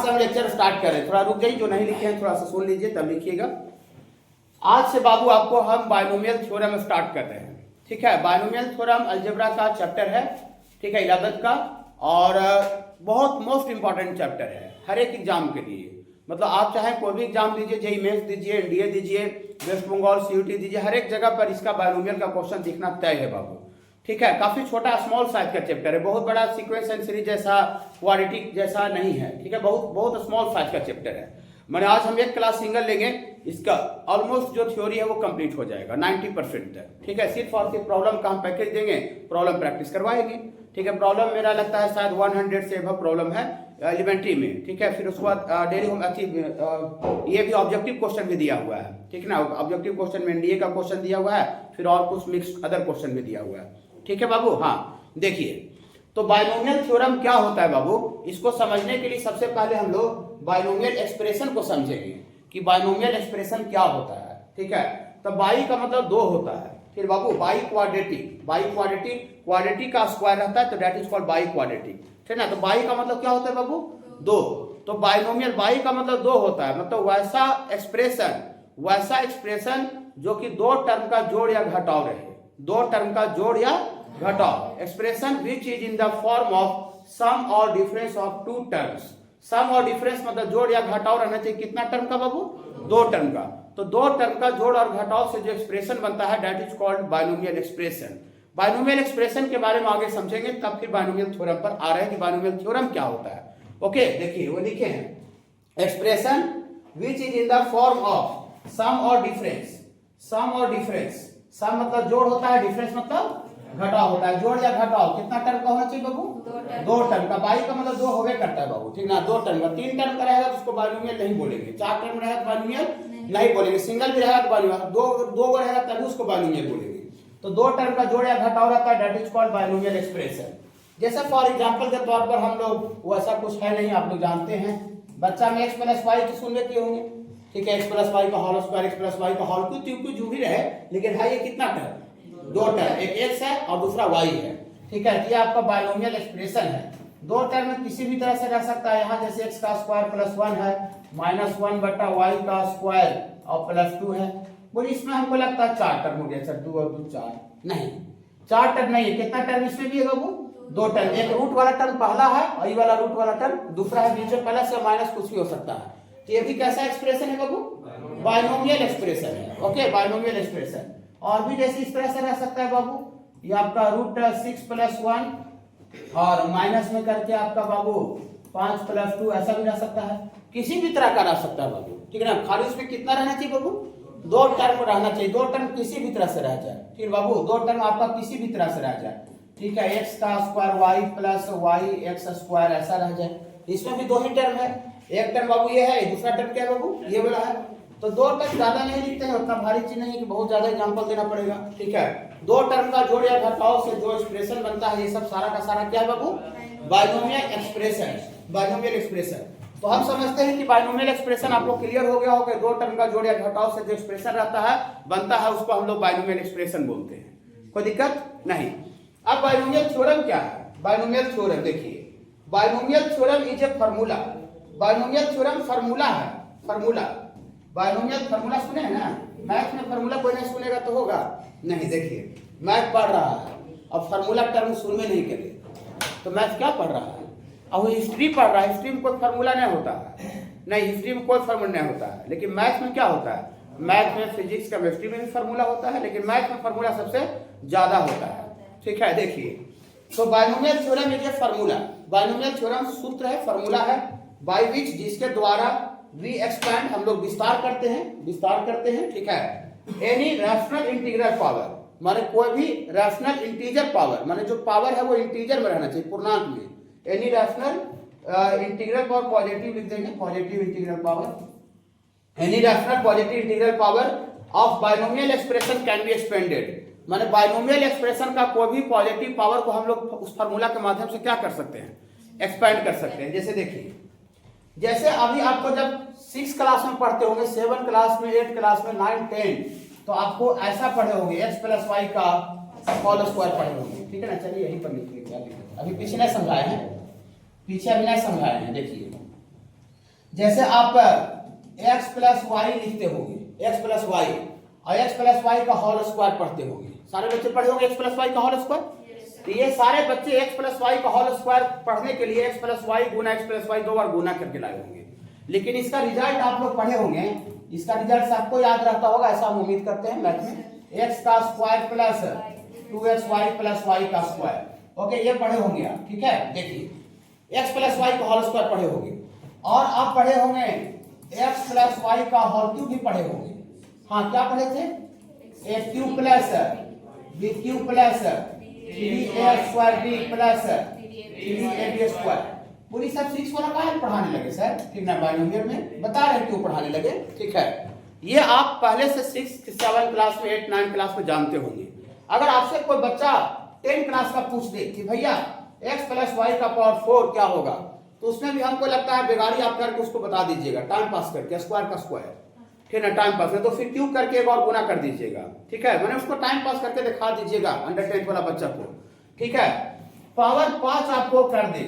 से हम lecture start कर रहे हैं, थोड़ा रुक जाइए, जो नहीं लिखे हैं थोड़ा सा सुन लीजिए तब लिखिएगा। आज से बाबू आपको हम बायनोमियल थ्योरम स्टार्ट कर रहे हैं, ठीक है। बायनोमियल थ्योरम अलजेब्रा का चैप्टर है, ठीक है, 11th का, और बहुत मोस्ट इंपॉर्टेंट चैप्टर है हर एक एग्जाम के लिए। मतलब आप चाहे कोई भी एग्जाम दीजिए, जेईई मेंस दीजिए, एनडीए दीजिए, वेस्ट बंगाल सीयूटी दीजिए, हर एक जगह पर इसका बायनोमियल का क्वेश्चन दिखना तय है बाबू, ठीक है। काफी छोटा स्मॉल साइज का चैप्टर है, बहुत बड़ा सीक्वेंस एंड सीरीज जैसा क्वाड्रेटिक जैसा नहीं है, ठीक है, बहुत बहुत स्मॉल साइज का चैप्टर है। मैंने आज हम एक क्लास सिंगल लेंगे, इसका ऑलमोस्ट जो थ्योरी है वो कंप्लीट हो जाएगा 90% तक, ठीक है। सिर्फ और सिर्फ प्रॉब्लम का हम पैकेज देंगे, प्रॉब्लम प्रैक्टिस करवाएंगे, ठीक है। प्रॉब्लम मेरा लगता है शायद 100 से अब प्रॉब्लम है एलिमेंट्री में, ठीक है। फिर उसके बाद डेली होम ये भी ऑब्जेक्टिव क्वेश्चन भी दिया हुआ है, ठीक है ना। ऑब्जेक्टिव क्वेश्चन में एनडीए का क्वेश्चन दिया हुआ है, फिर और कुछ मिक्स अदर क्वेश्चन भी दिया हुआ है, ठीक है बाबू। हाँ देखिए, तो बायनोमियल थ्योरम क्या होता है बाबू, इसको समझने के लिए सबसे पहले हम लोग बायनोमियल एक्सप्रेशन को समझेंगे कि बायनोमियल एक्सप्रेशन क्या होता है, ठीक है। तो बाई का मतलब दो होता है, फिर बाबू बाई क्वाड्रेटिक, क्वाड्रेटिक का स्क्वायर रहता है तो that is called by quadratic, ठीक है ना। तो बाई का मतलब क्या होता है बाबू, दो। तो बायनोमियल बाई का मतलब दो होता है, मतलब वैसा एक्सप्रेशन जो कि दो टर्म का जोड़ या घटाव रहे, दो टर्म का जोड़ या घटाव। Expression which is in the form of sum और difference of two terms. Sum और डिफरेंस मतलब जोड़ या घटाव रहना चाहिए कितना टर्म का बाबू, दो टर्म का। तो दो टर्म का जोड़ और घटाव से जो एक्सप्रेशन बनता है that is called binomial expression. Binomial expression के बारे में आगे समझेंगे, तब फिर बायनोमियल थ्योरम पर आ रहे हैं कि बायनोमियल थ्योरम क्या होता है। ओके देखिए वो लिखे हैं, expression which is in the form of sum और डिफरेंस। सम और डिफरेंस, सम मतलब जोड़ होता है, डिफरेंस मतलब घटाव होता है। जोड़ या घटाव कितना टर्म का होना चाहिए बाबू, दो टर्म का। बाई का मतलब दो होवे करता है बाबू, ठीक ना, दो टर्म का। तीन टर्म का रहेगा तो उसको बायनोमियल नहीं बोलेंगे, चार टर्म रहेगा तो बायनोमियल नहीं बोलेंगे, सिंगल भी रहेगा तो बायनोमियल, दो रहेगा तभी उसको बायनोमियल बोलेंगे। तो दो टर्म का जोड़ या घटाव रहता है that is called binomial expression. जैसे फॉर एग्जांपल के तौर पर हम लोग, वैसा कुछ है नहीं, आप लोग जानते हैं, बच्चा में x प्लस वाई तो सुन लेते होंगे, ठीक है। x प्लस वाई का whole square, x plus y का होल क्यूब जो भी रहे, लेकिन है ये कितना टर्म, दो टर्म, एक x है और दूसरा y है, ठीक है। ये आपका बायनोमियल एक्सप्रेशन है। दो टर्म में किसी भी तरह से रह सकता है, यहाँ जैसे x का स्क्वायर प्लस 1 है, -1 बटा y का स्क्वायर और प्लस 2 है। बोलिए इसमें हमको लगता है चार टर्म हो गया सर, 2 और 2 4, नहीं चार टर्म नहीं है। कितना टर्म इसमें भी है बाबू, दो टर्म। एक रूट वाला टर्म पहला है और ये वाला रूट वाला टर्म दूसरा है, बीच में प्लस या माइनस कुछ भी हो सकता है। तो ये भी कैसा एक्सप्रेशन है बाबू, बायनोमियल एक्सप्रेशन है, ओके बायनोमियल एक्सप्रेशन। और भी जैसे इस तरह से रह सकता है बाबू, ये आपका √6 + 1 और माइनस में करके आपका बाबू 5 + 2, ऐसा भी रह सकता है, किसी भी तरह का रह सकता है बाबू, ठीक है ना। खाली उसमें कितना रहना चाहिए बाबू, दो टर्म रहना चाहिए, दो टर्म किसी भी तरह से रह जाए, ठीक बाबू, दो टर्म आपका किसी भी तरह से रह जाए, ठीक है। x का square y plus y x square ऐसा रह जाए। इसमें भी दो ही टर्म है, एक टर्म बाबू ये है, दूसरा टर्म क्या है बाबू, ये वाला है। तो दो टर्म ज्यादा नहीं लिखते हैं, उतना भारी चीज नहीं है कि बहुत ज्यादा एग्जांपल देना पड़ेगा, ठीक है। दो टर्म का जोड़ या घटाव से जो एक्सप्रेशन बनता है, ये सब सारा का सारा क्या है बाबू, बायनोमियल एक्सप्रेशन, बायनोमियल एक्सप्रेशन। तो हम समझते हैं कि बायनोमियल एक्सप्रेशन आपको क्लियर हो गया होगा, दो टर्म का जोड़ या घटाव से जो एक्सप्रेशन रहता है बनता है, उसको हम लोग बायनोमियल एक्सप्रेशन बोलते हैं, कोई दिक्कत नहीं। अब बायनोमियल थ्योरम क्या है, बायनोमियल थ्योरम देखिए, binomial theorem is a formula. Binomial theorem formula है, फार्मूला, बायनोमियल फार्मूला सुने हैं ना, मैथ में फार्मूला कोई नहीं सुनेगा तो होगा नहीं। देखिए मैथ पढ़ रहा है अब फार्मूला टर्म सुन में नहीं करे तो मैथ क्या पढ़ रहा है, अब हिस्ट्री पढ़ रहा है, हिस्ट्री में कोई फार्मूला नहीं होता है, नहीं हिस्ट्री में कोई फार्मूला नहीं होता है, लेकिन मैथ में क्या होता है, मैथ में फिजिक्स केमिस्ट्री में भी फार्मूला होता है, लेकिन मैथ में फार्मूला सबसे ज्यादा होता है, ठीक है। देखिए तो binomial theorem is a formula, binomial theorem सूत्र है, फार्मूला है, बाय विच जिसके द्वारा वी एक्सपैंड हम लोग विस्तार करते हैं, ठीक है। एनी रैशनल इंटीग्रल पावर, माने कोई भी रैशनल इंटीजर पावर, माने जो पावर है वो इंटीजर में रहना चाहिए, पूर्णांक में। Any rational integral power positive लिख देंगे, positive integral power, any rational positive integral power of binomial expression can be expanded. माने बायनोमियल एक्सप्रेशन का कोई भी पॉजिटिव पावर को हम लोग उस फार्मूला के माध्यम से क्या कर सकते हैं, एक्सपेंड कर सकते हैं। जैसे देखिए, जैसे अभी आपको जब 6 क्लास में पढ़ते होंगे, 7 क्लास में, 8 क्लास में, 9, 10, तो आपको ऐसा पढ़े होंगे x + y का होल स्क्वायर पढ़े होंगे, ठीक है ना। चलिए यहीं पर लिखिए, अभी पीछे नहीं समझाए हैं, पीछे अभी नहीं समझाए हैं। देखिए जैसे आप x प्लस वाई लिखते होंगे, x प्लस वाई, और x प्लस वाई का होल स्क्वायर पढ़ते होंगे। सारे बच्चे पढ़े होंगे x प्लस वाई का होल स्क्वायर। तो ये सारे बच्चे x प्लस वाई का होल स्क्वायर पढ़ने के लिए x प्लस वाई गुना x प्लस वाई 2 बार गुना करके लाए होंगे। लेकिन इसका रिजल्ट आप लोग पढ़े होंगे, इसका रिजल्ट सबको याद रहता होगा, ऐसा हम उम्मीद करते हैं मैथ में, x का square plus 2xy plus y का स्क्वायर। ओके, ये पढ़े होंगे आप, ठीक है। देखिए x प्लस वाई का होल स्क्वायर पढ़े होंगे, और आप पढ़े होंगे x प्लस वाई का होल क्यूब भी पढ़े होंगे। हाँ, क्या पढ़े थे? a cube plus b cube plus 3a square b plus 3ab square. पूरी सब 6 वाला काहे पढ़ाने लगे सर? ठीक ना, बाइनोमियल में बता रहे क्यों पढ़ाने लगे, ठीक है। ये आप पहले से 6, 7 क्लास में, 8, 9 क्लास में जानते होंगे। अगर आपसे कोई बच्चा 10 क्लास का पूछ दे कि भैया x प्लस वाई का पावर 4 क्या होगा, तो उसमें भी हमको लगता है बेगारी आप करके उसको बता दीजिएगा, टाइम पास करके, स्क्वायर का स्क्वायर, ठीक है, टाइम पास में। तो फिर क्यूब करके एक और गुना कर दीजिएगा, ठीक है। मैंने उसको टाइम पास करके दिखा दीजिएगा अंडर 10 वाला बच्चा को, ठीक है। पावर 5 आपको कर दे,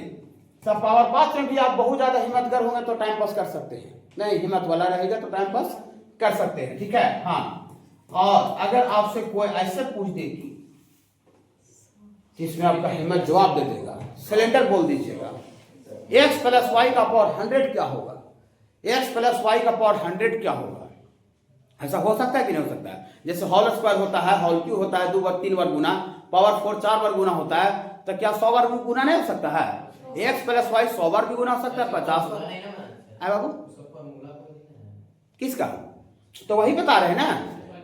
सब पावर 5 में भी आप बहुत ज्यादा हिम्मतगर होंगे तो टाइम पास कर सकते हैं, नहीं हिम्मत वाला रहेगा तो टाइम पास कर सकते हैं, ठीक है। हाँ, और अगर आपसे कोई ऐसे पूछ दे कि जिसमें आपका हिम्मत जवाब दे देगा, सिलेंडर बोल दीजिएगा, x प्लस वाई का पावर 100 क्या होगा, x प्लस वाई का पावर 100 क्या होगा। ऐसा हो सकता है कि नहीं हो सकता है? जैसे होल स्क्वायर होता है, होल क्यूब होता है 2 बार 3 बार गुना, पावर 4 4 बार गुना होता है, तो क्या 100 बार गुना नहीं हो सकता है? x प्लस वाई 100 बार भी गुना हो सकता है, 50 बार। है बाबू किसका? तो वही बता रहे हैं ना,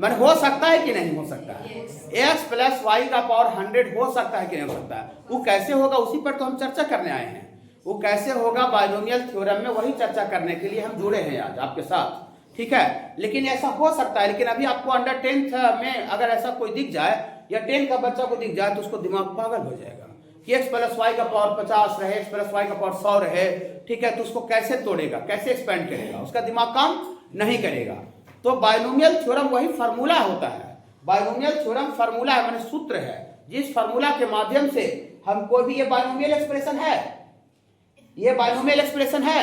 मैंने हो सकता है कि नहीं हो सकता है। x प्लस वाई का पावर 100 हो सकता है कि नहीं हो सकता है। वो कैसे होगा उसी पर तो हम चर्चा करने आए हैं। वो कैसे होगा बाइनोमियल थ्योरम में, वही चर्चा करने के लिए हम जुड़े हैं आज आपके साथ, ठीक है। लेकिन ऐसा हो सकता है, लेकिन अभी आपको अंडर 10th में अगर ऐसा कोई दिख जाए या 10 का बच्चा को दिख जाए तो उसको दिमाग पागल हो जाएगा कि x प्लस वाई का पावर 50 रहे, x प्लस वाई का पावर 100 रहे, ठीक है। तो उसको कैसे तोड़ेगा, कैसे एक्सपेंड करेगा, उसका दिमाग काम नहीं करेगा। तो बाइनोमियल थ्योरम वही फार्मूला होता है, बाइनोमियल थ्योरम फार्मूला है, माने सूत्र है, जिस फार्मूला के माध्यम से हम कोई भी, ये बाइनोमियल एक्सप्रेशन है, ये बाइनोमियल एक्सप्रेशन है।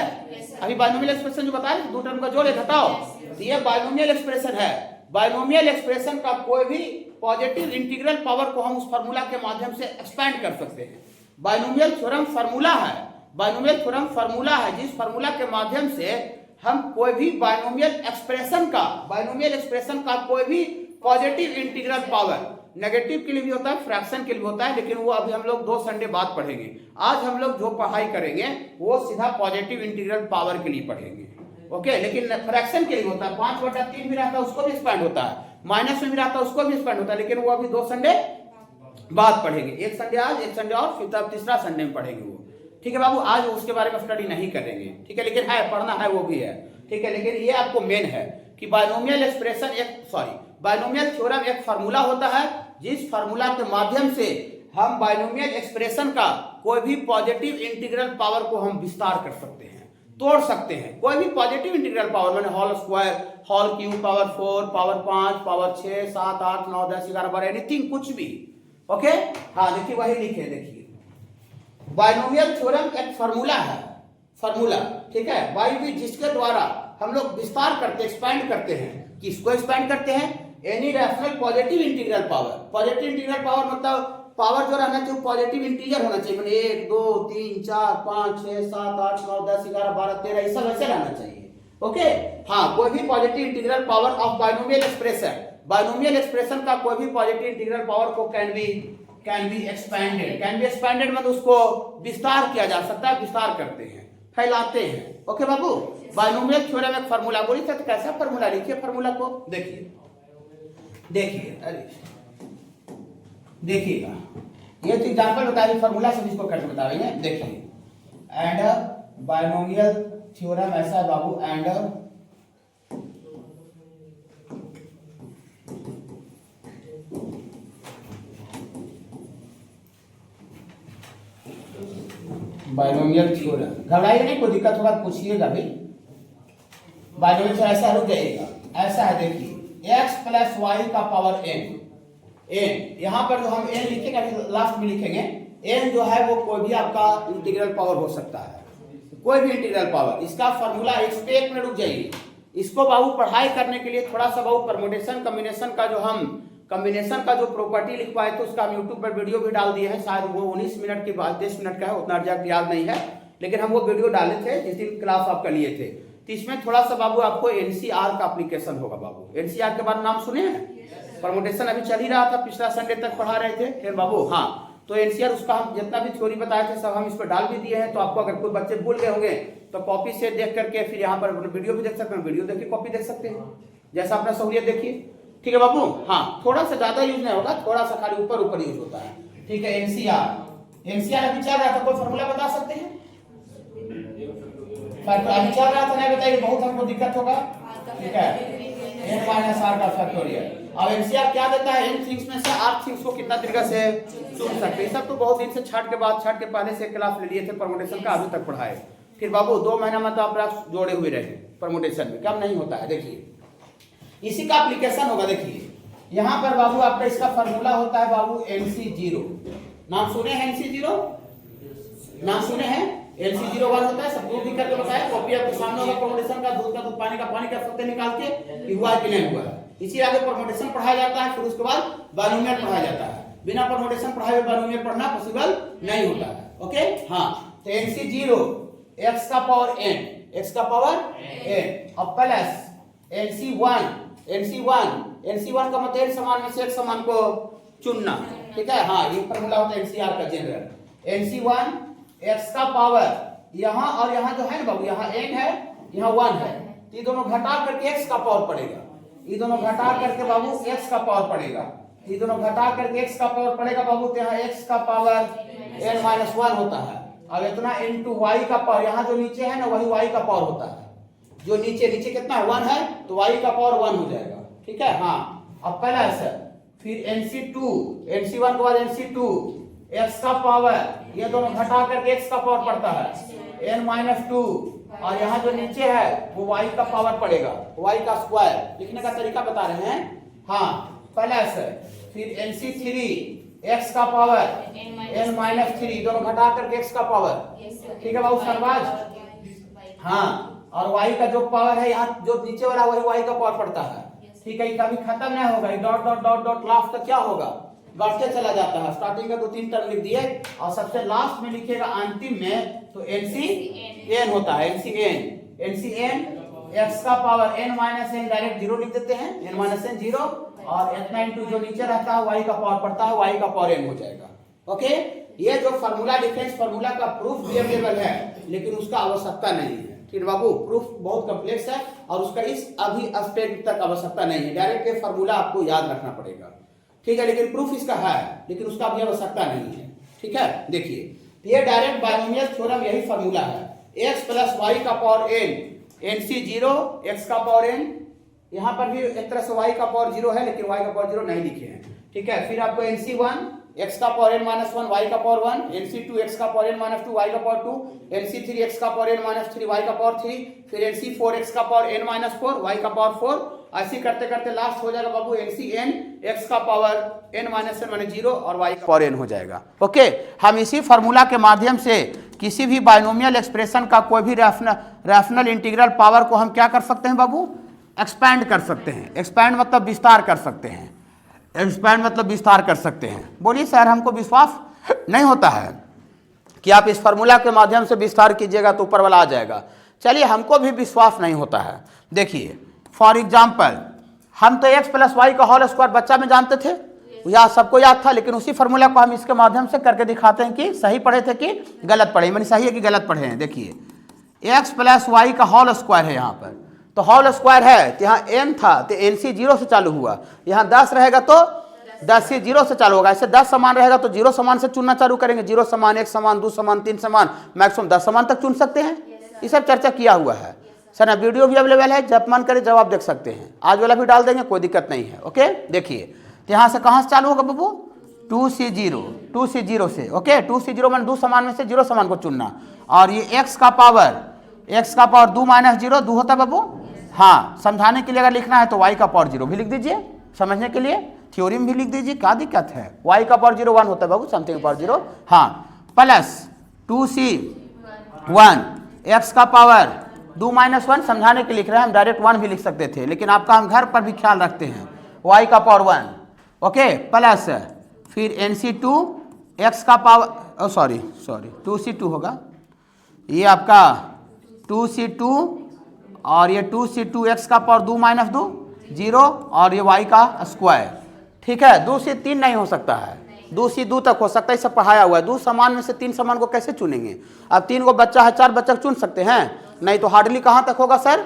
अभी बाइनोमियल एक्सप्रेशन जो बताया 2 टर्म का जोड़ घटाओ, तो ये बाइनोमियल एक्सप्रेशन है। बाइनोमियल एक्सप्रेशन का कोई भी पॉजिटिव इंटीग्रल पावर को हम उस फार्मूला के माध्यम से एक्सपेंड कर सकते हैं। बाइनोमियल थ्योरम फार्मूला है, बाइनोमियल थ्योरम फार्मूला है, जिस फार्मूला के माध्यम से हम कोई भी बाइनोमियल एक्सप्रेशन का कोई भी पॉजिटिव इंटीग्रल पावर, नेगेटिव के लिए भी होता है, फ्रैक्शन के लिए होता है, लेकिन वो अभी हम लोग 2 संडे बाद पढ़ेंगे। आज हम लोग जो पढ़ाई करेंगे वो सीधा पॉजिटिव इंटीग्रल पावर के लिए पढ़ेंगे, ओके। लेकिन फ्रैक्शन के लिए होता है, 5/3 भी रहता है उसको भी एक्सपेंड होता है, माइनस में भी रहता है उसको भी एक्सपेंड होता है, लेकिन वो अभी 2 संडे बाद पढ़ेंगे। एक संडे आज, एक संडे और, फिर तब तीसरा संडे में पढ़ेंगे वो, ठीक है बाबू। आज उसके बारे में स्टडी नहीं करेंगे, ठीक है, लेकिन है पढ़ना है वो भी है, ठीक है। लेकिन ये आपको मेन है कि बाइनोमियल एक्सप्रेशन बाइनोमियल थ्योरम एक फार्मूला होता है, जिस फार्मूला के माध्यम से हम बाइनोमियल एक्सप्रेशन का कोई भी पॉजिटिव इंटीग्रल पावर को हम विस्तार कर सकते हैं, तोड़ सकते हैं। कोई भी पॉजिटिव इंटीग्रल पावर, मैंने whole square, whole cube, power 4, power 5, power 6, 7, 8, 9, 10, 11, 12, anything, कुछ भी, ओके। हाँ देखिए, वही लिखे, देखिए बाइनोमियल थ्योरम एक फार्मूला है, फार्मूला, ठीक है, बाई भी, जिसके द्वारा हम लोग विस्तार करते, एक्सपैंड करते हैं। किसको एक्सपैंड करते हैं? Any rational positive integral power. Positive integral power मतलब पावर जो रहना चाहिए पॉजिटिव इंटीजर होना चाहिए, मतलब 1, 2, 3, 4, 5, 6, 7, 8, 9, 10, 11, 12, 13, ये सब ऐसे रहना चाहिए, ओके। हाँ, कोई भी positive integral power of binomial expression, binomial expression का कोई भी पॉजिटिव इंटीग्रल पावर को कैन बी एक्सपैंडेड मतलब उसको विस्तार किया जा सकता है, विस्तार करते हैं, फैलाते हैं, ओके बाबू। बाइनोमियल थ्योरम एक फार्मूला बोली तो कैसा फार्मूला, लिखिए फार्मूला को, देखिएगा, ये तो एग्जांपल बताइए फार्मूला से इसको करके बताएंगे। देखिए, एंड बाइनोमियल थ्योरम ऐसा है बाबू, एंड बाइनोमियल थ्योरम, घबराइए नहीं, कोई दिक्कत होगा तो पूछिएगा भी। बाइनोमियल थ्योरम ऐसा रुक जाइएगा, ऐसा है, देखिए x प्लस वाई का पावर n, यहाँ पर जो हम n लिखेंगे, अभी लास्ट में लिखेंगे, n जो है वो कोई भी आपका इंटीग्रल पावर हो सकता है, कोई भी इंटीग्रल पावर, इसका फॉर्मूला एक में रुक जाइए। इसको बाबू पढ़ाई करने के लिए थोड़ा सा बाबू परमुटेशन कम्बिनेशन का जो हम कॉम्बिनेशन का जो प्रॉपर्टी लिखवाए थे उसका हम यूट्यूब पर वीडियो भी डाल दिए हैं, शायद वो 19 मिनट के बाद 10 मिनट का है, उतना एग्जैक्ट याद नहीं है, लेकिन हम वो वीडियो डाले थे जिस दिन क्लास आपका लिए थे। तो इसमें थोड़ा सा बाबू आपको एनसीआर का एप्लीकेशन होगा। बाबू एनसीआर के बारे में नाम सुने हैं? परमुटेशन अभी चल ही रहा था, पिछला संडे तक पढ़ा रहे थे फिर बाबू। हाँ, तो एनसीआर उसका हम जितना भी थ्योरी बताए थे सब हम इस पर डाल भी दिए हैं। तो आपको अगर कोई बच्चे भूल गए होंगे तो कॉपी से देख करके फिर यहाँ पर वीडियो भी देख सकते हैं, वीडियो देखिए कॉपी देख सकते हैं, जैसा अपना सहूलियत देखिए। ठीक है बाबू। हाँ, थोड़ा सा ज्यादा यूज नहीं होगा, थोड़ा सा खाली ऊपर ऊपर यूज होता है। ठीक है, एनसीआर अभी चल रहा था, कोई फॉर्मूला बता सकते हैं? अभी चल रहा था, नहीं बताइए, बहुत हमको दिक्कत होगा। ठीक है, n माइनस आर का फैक्टोरियल। अब एनसीआर क्या देता है? n थिंग्स में से r थिंग्स को कितना तरीका से चुन सकते हैं। सब तो बहुत दिन से छठ के बाद, छठ के पहले से क्लास ले लिए थे परमुटेशन का, अभी तक पढ़ाए। फिर बाबू 2 महीना में तो आप जोड़े हुए रहे परमुटेशन में, कम नहीं होता है। देखिए इसी का एप्लीकेशन होगा। देखिए यहाँ पर बाबू आपका इसका फॉर्मूला होता है बाबू NC0। नाम सुने हैं NC0? नाम सुने हैं? NC01 होता है, सब प्रूफ भी करके बताया, कॉपी आपके सामने होगा। परमुटेशन का दूध का दूध, पानी का पानी कर सकते निकाल के कि हुआ कि नहीं हुआ। इसी आगे परमुटेशन पढ़ाया जाता है, फिर उसके बाद बाइनोमियल पढ़ाया जाता है। बिना परमुटेशन पढ़ाए हुए बाइनोमियल पढ़ना पॉसिबल नहीं होता है। ओके, हाँ, तो NC0 x का पावर n, x का पावर n, अब प्लस NC1 का मतलब n समान में से एक समान को चुनना। ठीक है, हाँ, ये फॉर्मूला होता है NCR का जनरल। NC1 x का पावर यहाँ और यहाँ जो है ना बाबू, यहाँ n है, यहाँ 1 है, तो ये दोनों घटा करके x का पावर पड़ेगा। ये दोनों घटा करके बाबू x का पावर पड़ेगा, ये दोनों घटा करके x का पावर पड़ेगा बाबू। तो यहाँ x का पावर n-1 होता है। अब इतना into y का पावर, यहाँ जो नीचे है ना वही y का पावर होता है। जो नीचे कितना 1 है, तो y का पावर 1 हो जाएगा। ठीक है, हाँ, अब पहला है फिर NC1 के बाद NC2 x का पावर, ये दोनों घटा करके x का पावर पड़ता है n-2, और यहाँ जो नीचे है वो y का पावर पड़ेगा, y का स्क्वायर। लिखने का तरीका बता रहे हैं। हाँ, प्लस फिर NC3 x का पावर n-3, दोनों घटा करके x का पावर। ठीक है बाबू सरवाज। हाँ, और y का जो पावर है यहाँ जो नीचे वाला वही y का पावर पड़ता है। ठीक है, कभी खत्म नहीं होगा, dot dot dot dot last तक क्या होगा, बढ़ते चला जाता है। स्टार्टिंग का 2-3 टर्म लिख दिए और सबसे लास्ट में लिखिएगा अंतिम में, तो NCN होता है। NCN x का पावर n-n डायरेक्ट 0 लिख देते हैं, n-n 0, और इतना इंटू जो नीचे रहता है y का पावर पड़ता है, y का पावर n हो जाएगा। ओके, ये जो फॉर्मूला डिफरेंस फॉर्मूला का प्रूफ भी अवेलेबल है, लेकिन उसका आवश्यकता नहीं है। ठीक बाबू, प्रूफ बहुत कॉम्प्लेक्स है और उसका इस अभी एस्पेक्ट तक आवश्यकता नहीं है। डायरेक्ट ये फॉर्मूला आपको याद रखना पड़ेगा। ठीक है, लेकिन प्रूफ इसका है, लेकिन उसका अभी आवश्यकता नहीं है। ठीक है, देखिए ये डायरेक्ट बाइनोमियल थ्योरम यही फॉर्मूला है, x प्लस y का पावर n, NC0 x का पावर n। यहाँ पर भी एक तरह से y का पावर 0 है, लेकिन y का पावर 0 नहीं लिखे हैं। ठीक है, फिर आपको NC1 x का पावर n-1, y का पावर 1, NC2 x का पावर n-2, y का पावर 2, NC3 x का पावर n-3, y का पावर 3, फिर NC4 x का पावर n-4, y का पावर 4। ऐसे करते करते लास्ट हो जाएगा बाबू NCN x का पावर n-n माने 0 और y का पावर n हो जाएगा। ओके, हम इसी फार्मूला के माध्यम से किसी भी बाइनोमियल एक्सप्रेशन का कोई भी रैशनल इंटीग्रल पावर को हम क्या कर सकते हैं बाबू, एक्सपैंड कर सकते हैं। एक्सपैंड मतलब विस्तार कर सकते हैं, एक्सपैंड मतलब विस्तार कर सकते हैं। बोलिए सर, हमको विश्वास नहीं होता है कि आप इस फार्मूला के माध्यम से विस्तार कीजिएगा तो ऊपर वाला आ जाएगा। चलिए, हमको भी विश्वास नहीं होता है। देखिए फॉर एग्जाम्पल, हम तो x प्लस वाई का होल स्क्वायर बच्चा में जानते थे, या सबको याद था, लेकिन उसी फार्मूला को हम इसके माध्यम से करके दिखाते हैं कि सही पढ़े थे कि गलत पढ़े, मैंने सही है कि गलत पढ़े हैं। देखिए x प्लस वाई का होल स्क्वायर है यहाँ पर, तो होल स्क्वायर है, तो यहाँ n था तो NC 0 से चालू हुआ, यहाँ 10 रहेगा तो 10 से 0 से चालू होगा। ऐसे 10 समान रहेगा तो 0 समान से चुनना चालू करेंगे, 0 समान, 1 समान, 2 समान, 3 समान, मैक्सिमम 10 समान तक चुन सकते हैं। ये सब चर्चा किया हुआ है सर ना, वीडियो भी अवेलेबल है, जब मन करे जब आप देख सकते हैं। आज वाला भी डाल देंगे, कोई दिक्कत नहीं है। ओके, देखिए तो यहाँ से कहाँ से चालू होगा बाबू, 2C0 से। ओके, 2C0 मान 2 समान में से 0 समान को चुनना, और ये x का पावर 2 माइनस 0 2 होता है बाबू। हाँ, समझाने के लिए अगर लिखना है तो y का पावर 0 भी लिख दीजिए, समझने के लिए थ्योरम भी लिख दीजिए, क्या दिक्कत है। y का पावर 0 1 होता है बाबू, समथिंग पावर 0। हाँ, प्लस 2C1 एक्स का पावर 2 - 1 समझाने के लिख रहे हैं, हम डायरेक्ट 1 भी लिख सकते थे, लेकिन आपका हम घर पर भी ख्याल रखते हैं, y का पावर 1, ओके, प्लस फिर NC2 x का पावर सॉरी 2C2 होगा, ये आपका 2C2 और ये 2C2 x का पावर 2 - 2 0 और ये y का स्क्वायर, ठीक है। 2 से 3 नहीं हो सकता है, 2 से 2 तक हो सकता है, सब पढ़ाया हुआ है। 2 समान में से 3 समान को कैसे चुनेंगे? अब 3 को बच्चा है, 4 बच्चा चुन सकते हैं नहीं, तो हार्डली कहाँ तक होगा सर?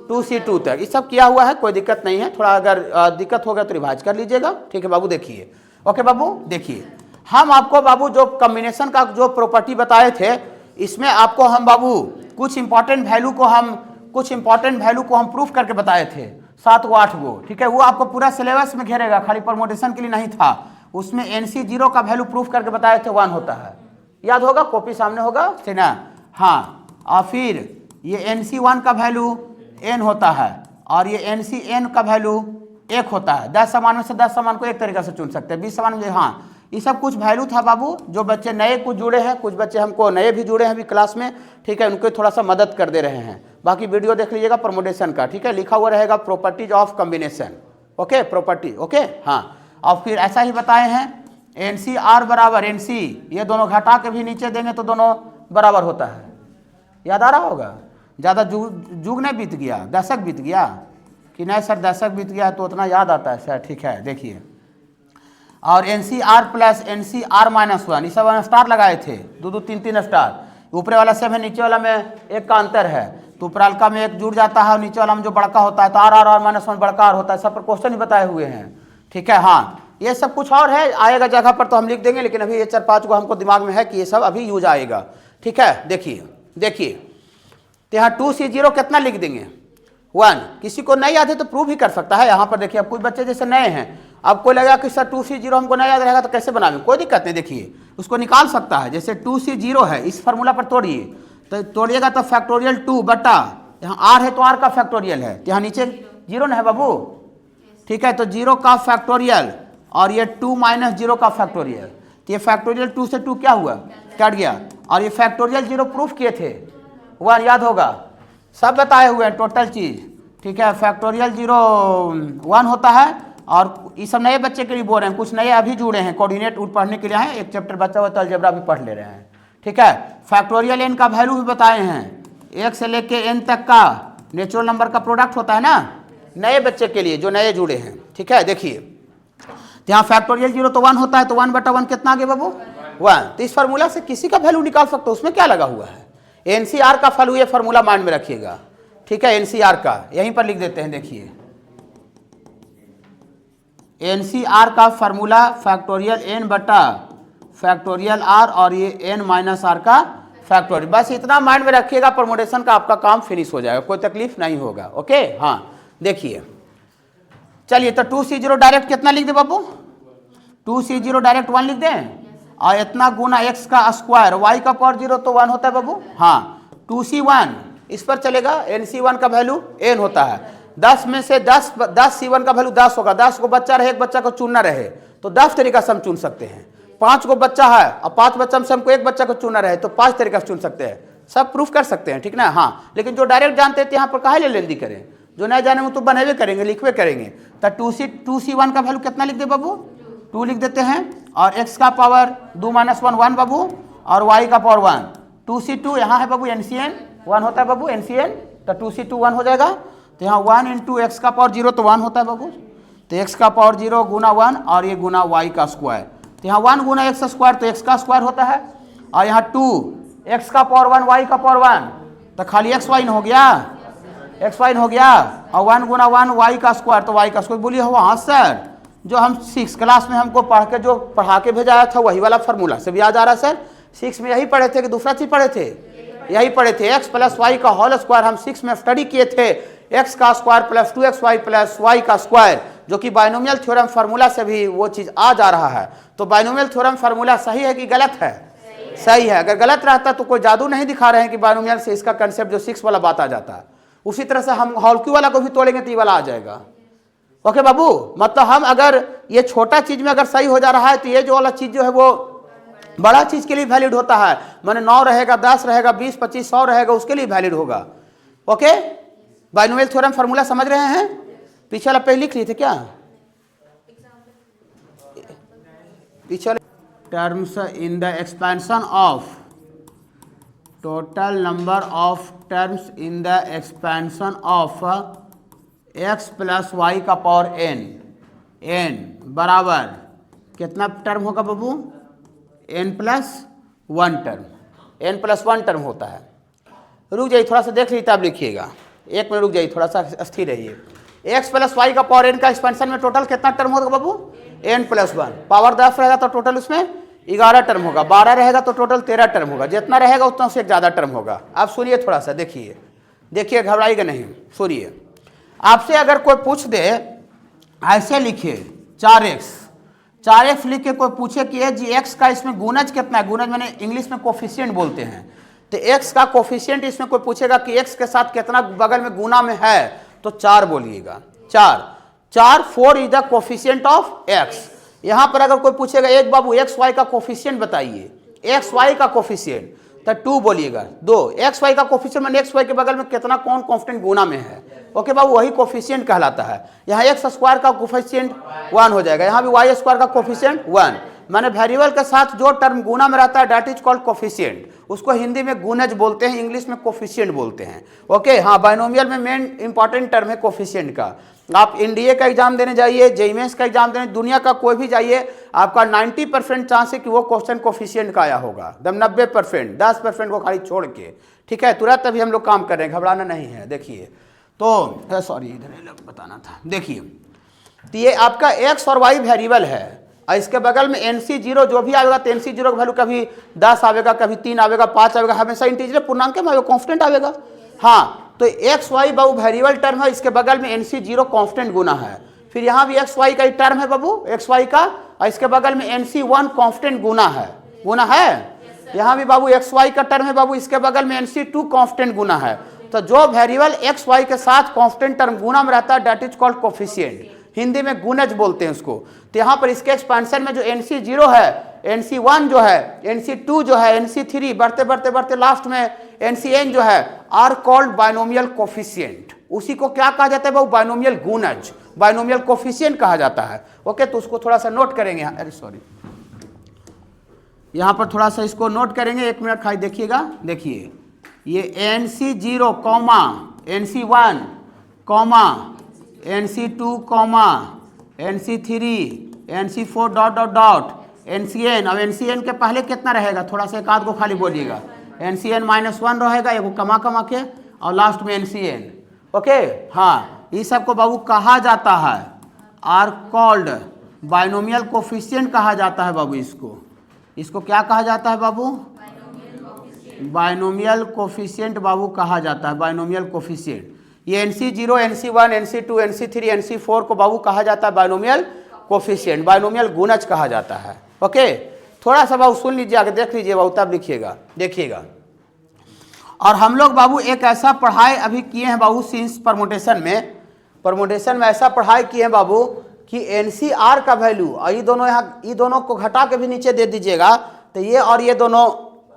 2 से 2 तक। ये सब किया हुआ है, कोई दिक्कत नहीं है, थोड़ा अगर दिक्कत होगा तो रिवाइज कर लीजिएगा, ठीक है बाबू। देखिए, ओके बाबू, देखिए हम आपको बाबू जो कॉम्बिनेशन का जो प्रॉपर्टी बताए थे, इसमें आपको हम बाबू कुछ इंपॉर्टेंट वैल्यू को हम प्रूफ करके बताए थे, 7 गो 8 गो, ठीक है। वो आपको पूरा सिलेबस में घेरेगा, खाली परमोटेशन के लिए नहीं था। उसमें NC0 का वैल्यू प्रूफ करके बताए थे 1 होता है, याद होगा, कॉपी सामने होगा है ना, हाँ। और फिर ये NC1 का वैल्यू n होता है और ये NCn का वैल्यू 1 होता है। 10 समान में से 10 समान को एक तरीके से चुन सकते हैं, 20 समान में, हाँ। ये सब कुछ वैल्यू था बाबू, जो बच्चे नए कुछ जुड़े हैं, कुछ बच्चे हमको नए भी जुड़े हैं अभी क्लास में, ठीक है, उनको थोड़ा सा मदद कर दे रहे हैं। बाकी वीडियो देख लीजिएगा परमोटेशन का, ठीक है, लिखा हुआ रहेगा properties of combination, okay, property, okay, हाँ। और फिर ऐसा ही बताए हैं NCR बराबर NC, ये दोनों घटा के भी नीचे देंगे तो दोनों बराबर होता है, याद आ रहा होगा। ज़्यादा जुग नहीं बीत गया, दशक बीत गया कि नहीं सर? दशक बीत गया तो उतना याद आता है सर, ठीक है। देखिए, और NCR प्लस NCR - 1, ये सब स्टार लगाए थे, 2 3 3 स्टार, ऊपरे वाला सेम है, नीचे वाला में एक का अंतर है, तो ऊपर हल्का में एक जुड़ जाता है और नीचे वाला में जो बड़का होता है तो R - 1 बड़का R होता है। सब पर क्वेश्चन ही बताए हुए हैं, ठीक है, हाँ। ये सब कुछ और है, आएगा जगह पर तो हम लिख देंगे, लेकिन अभी ये 4-5 को हमको दिमाग में है कि ये सब अभी यूज आएगा, ठीक है। देखिए तो यहाँ 2C0 कितना लिख देंगे? 1। किसी को नहीं याद है तो प्रूव ही कर सकता है। यहाँ पर देखिए, अब कुछ बच्चे जैसे नए हैं, अब कोई लगा कि सर 2C0 हमको नहीं याद रहेगा तो कैसे बनाएंगे? कोई दिक्कत नहीं, देखिए उसको निकाल सकता है। जैसे 2C0 है, इस फार्मूला पर तोड़िए, तो तोड़िएगा तो फैक्टोरियल 2 बटा, यहाँ R है तो R का फैक्टोरियल है, तो यहाँ नीचे 0 न है बाबू, ठीक है, तो 0 का फैक्टोरियल और ये 2 - 0 का फैक्टोरियल, तो ये फैक्टोरियल 2 से 2 क्या हुआ? कट गया। और ये फैक्टोरियल 0 प्रूफ किए थे, 1 याद होगा, सब बताए हुए हैं टोटल चीज़, ठीक है। फैक्टोरियल 0 1 होता है, और ये सब नए बच्चे के लिए बोल रहे हैं, कुछ नए अभी जुड़े हैं, कोऑर्डिनेट पढ़ने के लिए हैं, एक चैप्टर बच्चा हुआ तो अलजेब्रा भी पढ़ ले रहे हैं, ठीक है। फैक्टोरियल n का वैल्यू भी बताए हैं, 1 से लेके n तक का नेचुरल नंबर का प्रोडक्ट होता है ना, नए बच्चे के लिए जो नए जुड़े हैं, ठीक है। देखिए यहाँ फैक्टोरियल 0 तो 1 होता है, तो 1 बटा 1 कितना आ गया बाबू? 1। तो इस फार्मूला से किसी का वैल्यू निकाल सकते हो, उसमें क्या लगा हुआ है? NCR का वैल्यू, ये फार्मूला माइंड में रखिएगा, ठीक है। NCR का यहीं पर लिख देते हैं, देखिए NCR का फार्मूला फैक्टोरियल n बटा फैक्टोरियल r और ये n - r का फैक्टोरियल, बस इतना माइंड में रखिएगा, परमोटेशन का आपका काम फिनिश हो जाएगा, कोई तकलीफ नहीं होगा, ओके, हाँ। देखिए चलिए, तो 2C0 डायरेक्ट कितना लिख दे बाबू? 2C0 डायरेक्ट 1 लिख दें, और इतना गुना x का स्क्वायर, y का पावर 0 तो 1 होता है बाबू, हाँ। 2C1 इस पर चलेगा, NC1 का वैल्यू n होता है, 10 में से 10 C1 का वैल्यू 10 होगा। 10 को बच्चा रहे, एक बच्चा को चुनना रहे तो 10 तरीका से हम चुन सकते हैं। 5 को बच्चा है और 5 बच्चा में से हमको एक बच्चा को चुनना रहे तो 5 तरीका से चुन सकते हैं, सब प्रूफ कर सकते हैं, ठीक ना, हाँ। लेकिन जो डायरेक्ट जानते हैं यहाँ पर काहे ले लेंदी करें, जो नहीं जाने वो तो बनेबे करेंगे, लिखवे करेंगे। तो 2C1 का वैल्यू कितना लिख दे बाबू? 2 लिख देते हैं, और x का पावर 2 - 1 1 बाबू, और y का पावर 1। 2C2 यहाँ है बाबू, NCn 1 होता है बाबू, NCn, तो 2C2 1 हो जाएगा। तो यहाँ 1 × x का पावर 0 तो 1 होता है बाबू, तो x का पावर 0 गुना 1 और ये गुना y का स्क्वायर, तो यहाँ 1 गुना x स्क्वायर तो x का स्क्वायर होता है, और यहाँ 2 x का पावर 1 y का पावर 1, तो खाली xy हो गया, xy हो गया, और 1 गुना 1 y का स्क्वायर तो y का स्क्वायर। बोलिए हो हाँ सर, जो हम 6 क्लास में हमको पढ़ा के भेजाया था वही वाला फार्मूला सब याद आ रहा है सर? 6 में यही पढ़े थे कि दूसरा चीज पढ़े थे? यही पढ़े थे, x + y का होल स्क्वायर हम 6 में स्टडी किए थे, x का square plus 2xy plus y का स्क्वायर, जो कि बाइनोमियल थ्योरम फार्मूला से भी वो चीज आ जा रहा है। तो बाइनोमियल थ्योरम फार्मूला सही है कि गलत है? सही है। अगर गलत रहता तो कोई जादू नहीं दिखा रहे हैं कि बाइनोमियल से इसका कंसेप्ट जो 6 वाला बात आ जाता है, उसी तरह से हम होल क्यू वाला को भी तोड़ेंगे तो ये वाला आ जाएगा। ओके बाबू, मतलब हम अगर ये छोटा चीज में अगर सही हो जा रहा है तो ये जो वाला चीज जो है वो बड़ा चीज के लिए वैलिड होता है, माने 9 रहेगा, 10 रहेगा, 20, 25, 100 रहेगा, उसके लिए वैलिड होगा। ओके, बाइनोमियल थ्योरम फार्मूला समझ रहे हैं? पीछे वाला पेज लिख लिए थे क्या? पीछे terms in the expansion of total number of terms in the expansion of x plus y का पावर n बराबर कितना टर्म होगा बाबू? n plus 1 term, n plus 1 term होता है। रुक जाइए थोड़ा सा देख लीजिए, तब लिखिएगा, 1 मिनट रुक जाइए, थोड़ा सा स्थिर रहिए। x प्लस वाई का पावर n का एक्सपेंशन में टोटल कितना टर्म होगा बाबू? n plus 1। पावर 10 रहेगा तो टोटल उसमें 11 टर्म होगा, 12 रहेगा तो टोटल 13 टर्म होगा, जितना रहेगा उतना उससे ज़्यादा टर्म होगा। आप सुनिए थोड़ा सा, देखिए घबराइएगा नहीं, सुनिए। आपसे अगर कोई पूछ दे, ऐसे लिखिए 4x लिख के कोई पूछे कि जी x का इसमें गुणज कितना है, गुणज मैंने इंग्लिश में कोफिशिएंट बोलते हैं, तो x का कोफिशिएंट इसमें कोई पूछेगा कि x के साथ कितना बगल में गुना में है, तो 4 बोलिएगा। 4 is the coefficient of x। यहां पर अगर कोई पूछेगा एक बाबू एक्स वाई का कोफिशिएंट बताइए, एक्स वाई का कोफिशिएंट, तो 2 बोलिएगा। 2 एक्स वाई का कोफिशिएंट मैंने एक्स वाई के बगल में कितना कौन कांस्टेंट गुना में है, ओके बाबू, वही कोफिशिएंट कहलाता है। यहाँ एक्स स्क्वायर का कोफिशिएंट 1 हो जाएगा, यहाँ भी वाई स्क्वायर का कोफिशिएंट 1, माने वेरिएबल के साथ जो टर्म गुना में रहता है दैट इज कॉल्ड कोफिशिएंट। उसको हिंदी में गुणज बोलते हैं, इंग्लिश में कोफिशिएंट बोलते हैं। ओके, हाँ, बाइनोमियल में मेन इंपॉर्टेंट टर्म है कोफिशिएंट का। आप एनडीए का एग्जाम देने जाइए, जेईएमएस का एग्जाम देने, दुनिया का कोई भी जाइए, आपका 90% चांस है कि वो क्वेश्चन कोफिशिएंट का आया होगा, 90%, 10% को खाली छोड़ के। ठीक है, तुरंत अभी हम लोग काम कर रहे हैं, घबराना नहीं है। देखिए तो सॉरी, इधर बताना था। देखिए तो ये आपका एक्स और वाई वेरिएबल है, और इसके बगल में NC0 जो भी आएगा, तो NC0 का वैल्यू कभी 10 आएगा, कभी 3 आएगा, 5 आएगा, हमेशा इंटीजर पूर्णांक में कांस्टेंट आएगा। हाँ, तो एक्स वाई बाबू वेरिएबल टर्म है, इसके बगल में NC0 कांस्टेंट गुना है। फिर यहाँ भी एक्स वाई का ही टर्म है बाबू, एक्स वाई का, और इसके बगल में NC1 कांस्टेंट गुना है। यहाँ भी बाबू एक्स वाई का टर्म है बाबू, इसके बगल में NC2 कांस्टेंट गुना है। तो जो वेरिएबल एक्स वाई के साथ कांस्टेंट टर्म गुना में रहता है that is called coefficient, Hindi में गुणज बोलते हैं उसको। तो यहाँ पर इसके एक्सपेंशन में जो NC0 है, NC1 जो है, NC2 जो है, NC3 बढ़ते लास्ट में NCn जो है, आर कॉल्ड बाइनोमियल कोफिशिएंट। उसी को क्या कहा जाता है बाबू? बाइनोमियल गुणज, बाइनोमियल कोफिशिएंट कहा जाता है। ओके, तो उसको थोड़ा सा नोट करेंगे। अरे सॉरी, यहाँ पर थोड़ा सा इसको नोट करेंगे, 1 मिनट खाई देखिएगा। देखिए ये NC0 comma NC1 comma NC2 comma NC3 NC4 dot dot dot NCn। अब NCn के पहले कितना रहेगा, थोड़ा सा एक आध को खाली बोलिएगा। NCn-1 रहेगा, एगो कमा के, और लास्ट में NCn। ओके, हाँ, ये सब को बाबू कहा जाता है, आर कॉल्ड बाइनोमियल कोफिशिएंट कहा जाता है बाबू। इसको क्या कहा जाता है बाबू? बाइनोमियल कोफिशिएंट बाबू कहा जाता है, बाइनोमियल कोफिशिएंट। ये NC0 NC1 NC2 NC3 NC4 को बाबू कहा जाता है बाइनोमियल कोफिशिएंट, बाइनोमियल गुणज कहा जाता है। ओके, थोड़ा सा बाबू सुन लीजिए, आगे देख लीजिए बाबू, तब लिखिएगा, देखिएगा। और हम लोग बाबू एक ऐसा पढ़ाई अभी किए हैं बाबू, सिंस परमोटेशन में ऐसा पढ़ाई किए हैं बाबू कि NCR का वैल्यू, और ये दोनों को घटा के भी नीचे दे दीजिएगा, तो ये और ये दोनों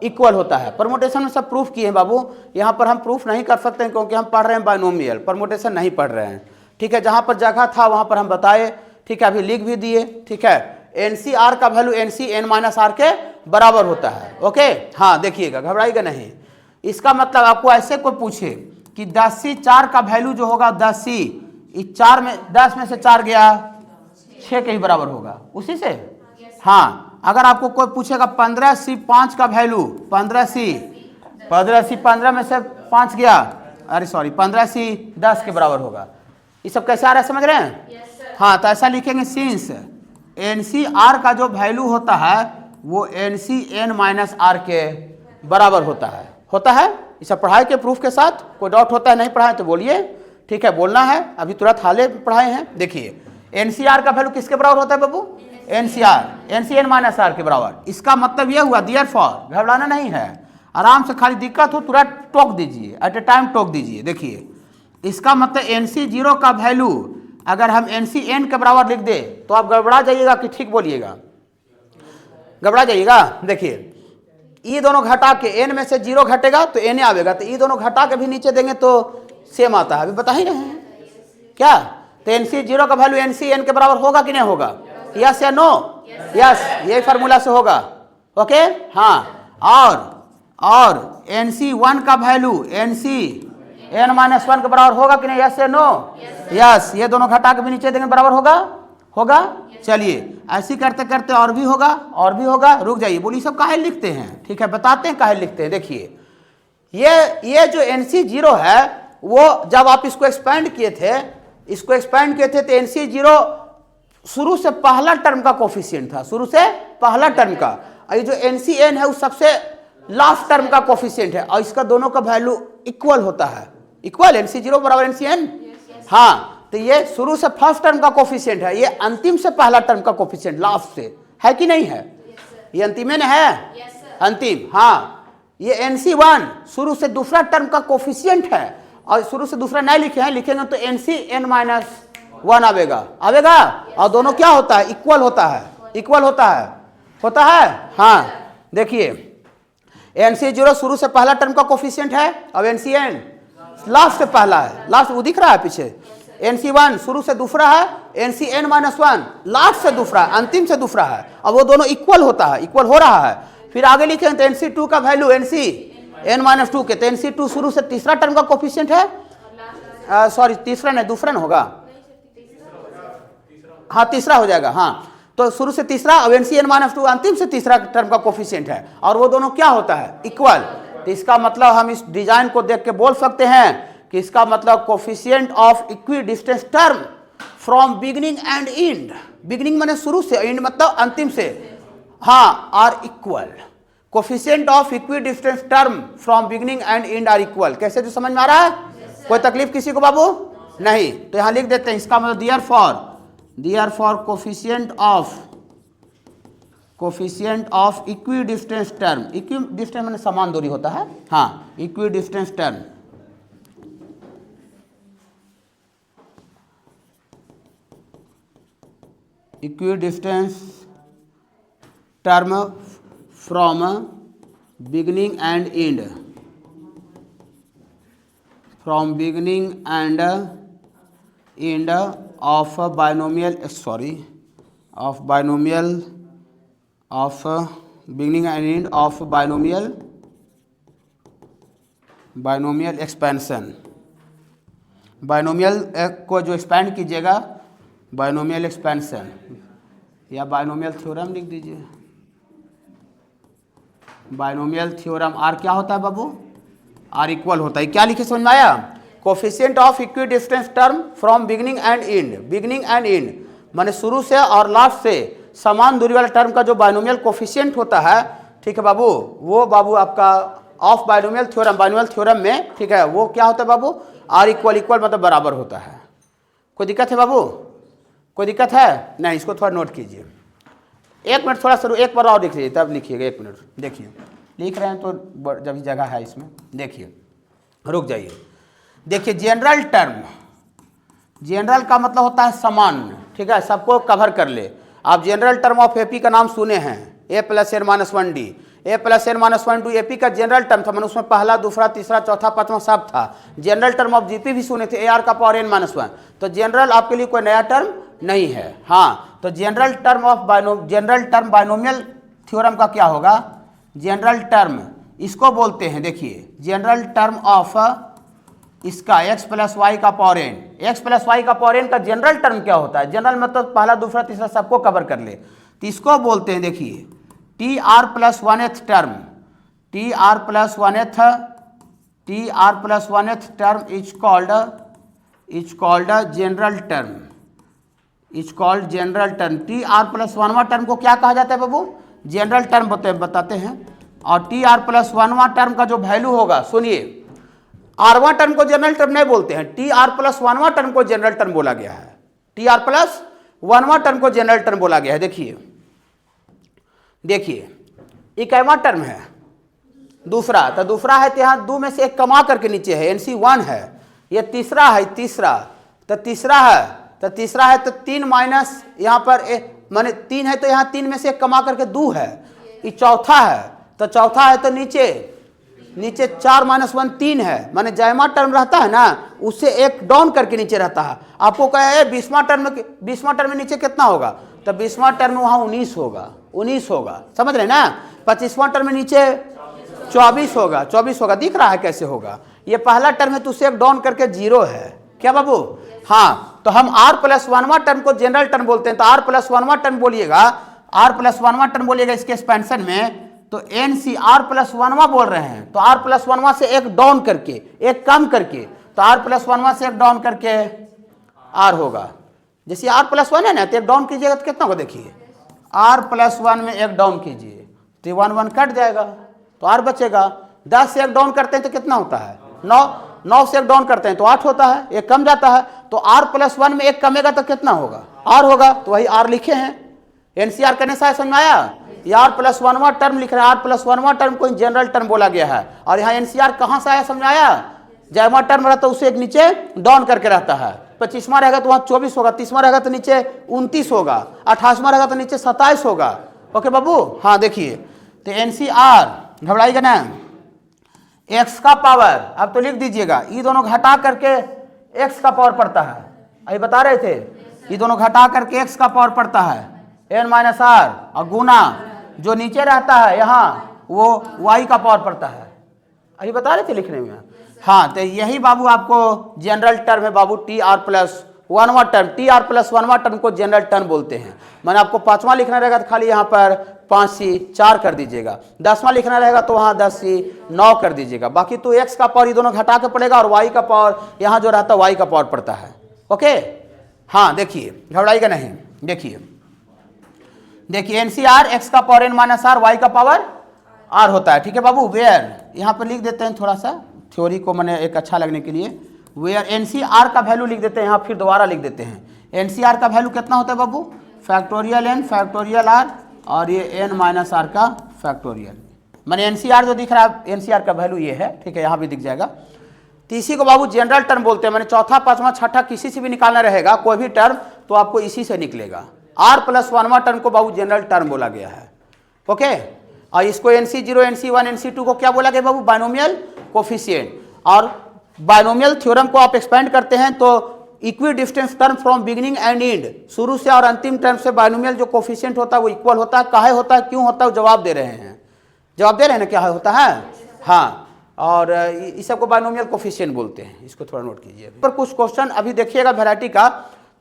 इक्वल होता है। परमोटेशन में सब प्रूफ किए हैं बाबू, यहाँ पर हम प्रूफ नहीं कर सकते हैं क्योंकि हम पढ़ रहे हैं बाइनोमियल, परमोटेशन नहीं पढ़ रहे हैं। ठीक है, जहाँ पर जगह था वहाँ पर हम बताए। ठीक है, अभी लिख भी दिए। ठीक है, NCR का वैल्यू NCn-R के बराबर होता है। ओके, हाँ, देखिएगा, घबराइएगा नहीं। इसका मतलब आपको ऐसे कोई पूछे कि 10C 4 का वैल्यू जो होगा 10C, इस 4 में 10 में से 4 गया 6 के ही बराबर होगा उसी से। हाँ, अगर आपको कोई पूछेगा 15C 5 का वैल्यू, 15C 15 में से 5 गया, अरे सॉरी, 15C 10 के बराबर होगा। ये सब कैसे आ रहा है, समझ रहे हैं? हाँ, तो ऐसा लिखेंगे, सिंस NCR का जो वैल्यू होता है वो NCn-R के बराबर होता है। ये सब पढ़ाई के प्रूफ के साथ। कोई डाउट होता है नहीं पढ़ाए तो बोलिए। ठीक है, बोलना है, अभी तुरंत हाल पढ़ाए हैं। देखिए NCR का वैल्यू किसके बराबर होता है बाबू? NCn-R के बराबर। इसका मतलब ये हुआ, देयरफॉर, घबराना नहीं है, आराम से, खाली दिक्कत हो तुरंत टोक दीजिए, एट ए टाइम टोक दीजिए। देखिए इसका मतलब NC0 का वैल्यू अगर हम NCn के बराबर लिख दे तो आप गड़बड़ा जाइएगा कि ठीक बोलिएगा। घबरा जाइएगा। देखिए ई दोनों घटा के एन में से 0 घटेगा तो एन आवेगा, तो ई दोनों घटा के भी नीचे देंगे तो सेम आता है। अभी बता ही रहे हैं क्या? तो एनसी 0 का वैल्यू एनसी एन के बराबर होगा कि नहीं होगा? यस या नो? यस, यही फार्मूला से होगा। ओके हाँ, और एनसी 1 का वैल्यू एनसी एन माइनस 1 के बराबर होगा कि नहीं? यस या नो? यस, ये दोनों घटा के भी नीचे देंगे बराबर होगा? होगा। चलिए ऐसी करते करते और भी होगा, और भी होगा। रुक जाइए, बोलिए सब काहे लिखते हैं? ठीक है, बताते हैं काहे लिखते हैं। देखिए ये जो एनसी 0 है, वो जब आप इसको एक्सपेंड किए थे तो एनसी 0 शुरू से पहला टर्म का कोफिशिएंट था, शुरू से पहला टर्म का। ये जो एनसी एन है वो सबसे लास्ट टर्म का कोफिशिएंट है, और इसका दोनों का वैल्यू इक्वल होता है। इक्वल, एनसी 0 बराबर एनसी एन। हाँ, तो ये शुरू से फर्स्ट टर्म का कोफिशिएंट है, ये अंतिम से पहला टर्म का कोफिशिएंट लास्ट से है कि नहीं है? ये अंतिम में है, अंतिम। हाँ, ये NC1 शुरू से दूसरा टर्म का कोफिशिएंट है, और शुरू से दूसरा नहीं लिखे हैं, लिखेंगे तो NCn-1 आवेगा। और दोनों क्या होता है? इक्वल होता है, इक्वल होता है। हाँ देखिए NC0 शुरू से पहला टर्म का कोफिशिएंट है, अब NCn लास्ट से पहला है, लास्ट वो दिख रहा है पीछे। NC1 शुरू से दूसरा है, NCn-1 लास्ट से दूसरा, अंतिम से दूसरा है। अब वो दोनों इक्वल होता है, इक्वल हो रहा है। फिर आगे लिखें तो NC2 का वैल्यू NCn-2 के, तो NC2 शुरू से तीसरा टर्म का कोफिशिएंट है। सॉरी तीसरा नहीं, दूसरा नहीं होगा, हाँ तीसरा हो जाएगा। हाँ, तो शुरू से तीसरा, अब NCn-2 अंतिम से तीसरा टर्म का कोफिशिएंट है, और वो दोनों क्या होता है? इक्वल। तो इसका मतलब हम इस डिजाइन को देख के बोल सकते हैं कि इसका मतलब coefficient of equi distance term from beginning and end, beginning माने शुरू से, एंड मतलब अंतिम से, हाँ, are equal. Coefficient of equi distance term from beginning and end are equal. कैसे, जो समझ में आ रहा है? कोई तकलीफ किसी को बाबू? नहीं। तो यहां लिख देते हैं, इसका मतलब therefore coefficient of equi distance term, equidistance माने समान दूरी होता है। हाँ, equi distance term, equidistance term from beginning and end, from beginning and end of binomial, of binomial, of beginning and end of binomial expansion. Binomial को जो expand कीजिएगा, binomial expansion, या बाइनोमियल थ्योरम लिख दीजिए। बाइनोमियल थ्योरम आर क्या होता है बाबू? Are equal होता है। क्या लिखे, समझ में आया? Coefficient of equi distance term from beginning and end, beginning and and माने शुरू से और लास्ट से समान दूरी वाले टर्म का जो बाइनोमियल कोफिशिएंट होता है, ठीक है बाबू, वो बाबू आपका ऑफ बाइनोमियल थ्योरम में, ठीक है, वो क्या होता है बाबू? आर इक्वल मतलब बराबर होता है। कोई दिक्कत है बाबू? कोई दिक्कत है? नहीं, इसको थोड़ा नोट कीजिए। 1 मिनट थोड़ा शुरू, एक बार और लिख लीजिए, तब लिखिएगा। 1 मिनट देखिए, लिख रहे हैं तो जब जगह है इसमें, देखिए रुक जाइए। देखिए जनरल टर्म, जनरल का मतलब होता है सामान्य, ठीक है, सबको कवर कर ले। आप जनरल टर्म ऑफ एपी का नाम सुने हैं, A+n-1D, A+n-1 एपी का जनरल टर्म था, मैंने उसमें पहला, दूसरा, तीसरा, चौथा, पांचवा सब था। जनरल टर्म ऑफ जीपी भी सुने थे, AR का पावर n-1। तो जनरल आपके लिए कोई नया टर्म नहीं है। हाँ, तो जनरल टर्म बाइनोमियल थ्योरम का क्या होगा? जनरल टर्म इसको बोलते हैं, देखिए जनरल टर्म ऑफ इसका x+y का पावर n, x+y का पावर n का जनरल टर्म क्या होता है? जनरल मतलब पहला, दूसरा, तीसरा सबको कवर कर ले, तो इसको बोलते हैं, देखिए TR+1th term, TR+1th term is called general term, TR+1वां टर्म को क्या कहा जाता है बाबू? जनरल टर्म बताते हैं। और TR+1वां टर्म का जो वैल्यू होगा, सुनिए, R1 टर्म को जनरल टर्म नहीं बोलते हैं, TR+1वां टर्म को जनरल टर्म बोला गया है, TR+1वां टर्म को जनरल टर्म बोला गया है। देखिए इक्कीवां टर्म है, दूसरा, तो दूसरा है, तो यहाँ 2 में से 1 कमा करके नीचे है, NC1 है। ये तीसरा है, तो तीसरा है, तो 3 माइनस यहाँ पर माने 3 है, तो यहाँ 3 में से 1 कमा करके 2 है, ये चौथा है, तो चौथा है तो नीचे 4 - 1 3 है, माने जायमा टर्म रहता है ना उससे एक डाउन करके नीचे रहता है। आपको कहा है 20वां टर्म में नीचे कितना होगा, तो 20वां टर्म में वहाँ 19 होगा, समझ रहे ना। 25वां टर्म में नीचे 24 होगा, दिख रहा है कैसे होगा। ये पहला टर्म है तो उससे एक डाउन करके 0 है, क्या बाबू। हाँ, तो हम r+1वां टर्म को जनरल टर्म बोलते हैं, तो r+1वां टर्म बोलिएगा इसके एक्सपेंशन में, तो NCr+1वां बोल रहे हैं, तो r+1वां से एक डाउन करके, एक कम करके, तो r+1वां से एक डाउन करके r होगा। जैसे r+1 है ना, तो एक डाउन कीजिएगा तो कितना होगा, देखिए r+1 में एक डाउन कीजिए तो 1 1 कट जाएगा, तो r बचेगा। 10 से एक डाउन करते हैं तो कितना होता है, 9 से एक डाउन करते हैं तो 8 होता है, एक कम जाता है, तो r+1 में एक कमेगा तो कितना होगा, r होगा, तो वही r लिखे हैं। NCR करने से समझ आया, ये r+1वां टर्म लिख रहे हैं, r+1वां टर्म को जनरल टर्म बोला गया है। और यहाँ NCR कहाँ से आया समझ आया, जायमा टर्म रहता है उसे एक नीचे डाउन करके रहता है। 25वां रहेगा तो वहाँ 24 होगा, 30वां रहेगा तो नीचे 29 होगा, 28वां रहेगा तो नीचे 27 होगा। ओके बाबू, हाँ देखिए, तो NCR घबराइएगा ना, x का पावर, अब तो लिख दीजिएगा, ये दोनों घटा करके x का पावर पड़ता है, अभी बता रहे थे, ये दोनों घटा करके x का पावर पड़ता है n - r, और गुना जो नीचे रहता है यहाँ वो y का पावर पड़ता है, अभी बता रहे थे लिखने में। हाँ, तो यही बाबू आपको जनरल टर्म है बाबू, TR+1वां टर्म, TR+1वां टर्म को जनरल टर्म बोलते हैं। मैंने आपको 5वां लिखना रहेगा तो खाली यहाँ पर 5 से 4 कर दीजिएगा, 10वां लिखना रहेगा तो वहाँ 10 से 9 कर दीजिएगा। बाकी तो x का पावर ये दोनों घटा के पड़ेगा और y का पावर यहाँ जो रहता है y का पावर पड़ता है। ओके, हाँ देखिए, घबराइएगा नहीं, देखिए NCR x का पावर n - r, y का पावर r होता है, ठीक है बाबू। वेयर यहाँ पर लिख देते हैं, थोड़ा सा थ्योरी को मैंने एक अच्छा लगने के लिए, वेयर NCR का वैल्यू लिख देते हैं, यहाँ फिर दोबारा लिख देते हैं। NCR का वैल्यू कितना होता है बाबू, फैक्टोरियल n फैक्टोरियल r, और ये n - r का फैक्टोरियल, मैंने NCR जो दिख रहा है NCR का वैल्यू ये है, ठीक है, यहाँ भी दिख जाएगा। तो इसी को बाबू जनरल टर्म बोलते हैं, मैंने चौथा, पांचवा, छठा किसी से भी निकालना रहेगा कोई भी टर्म तो आपको इसी से निकलेगा। r+1वां टर्म को बाबू जनरल टर्म बोला गया है। ओके, और इसको NC0 NC1 NC2 को क्या बोला गया बाबू, बाइनोमियल कोफिशिएंट। और बाइनोमियल थ्योरम को आप एक्सपेंड करते हैं तो equi distance term from beginning and and, शुरू से और अंतिम टर्म से बाइनोमियल जो कोफिशिएंट होता है वो इक्वल होता है। काहे होता है, क्यों होता है, जवाब दे रहे हैं ना, क्या होता है। हाँ, और इस सबको बाइनोमियल कोफिशिएंट बोलते हैं, इसको थोड़ा नोट कीजिए। पर कुछ क्वेश्चन अभी देखिएगा वैरायटी का,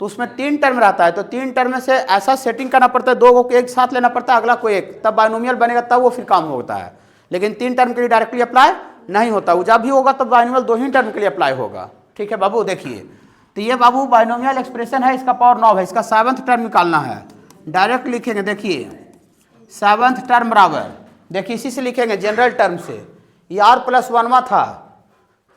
तो उसमें 3 टर्म रहता है, तो 3 टर्म में से ऐसा सेटिंग करना पड़ता है, 2 को एक साथ लेना पड़ता है, अगला को एक, तब बाइनोमियल बनेगा, तब वो फिर काम होता है। लेकिन 3 टर्म के लिए डायरेक्टली अप्लाई नहीं होता, वो जब भी होगा तब बाइनोमियल 2 ही टर्म के लिए अप्लाई होगा। ठीक है बाबू, देखिए, तो ये बाबू बाइनोमियल एक्सप्रेशन है, इसका पावर 9 है, इसका 7th टर्म निकालना है, डायरेक्ट लिखेंगे। देखिए 7th टर्म बराबर, देखिए इसी से लिखेंगे जनरल टर्म से, ये r+1वां था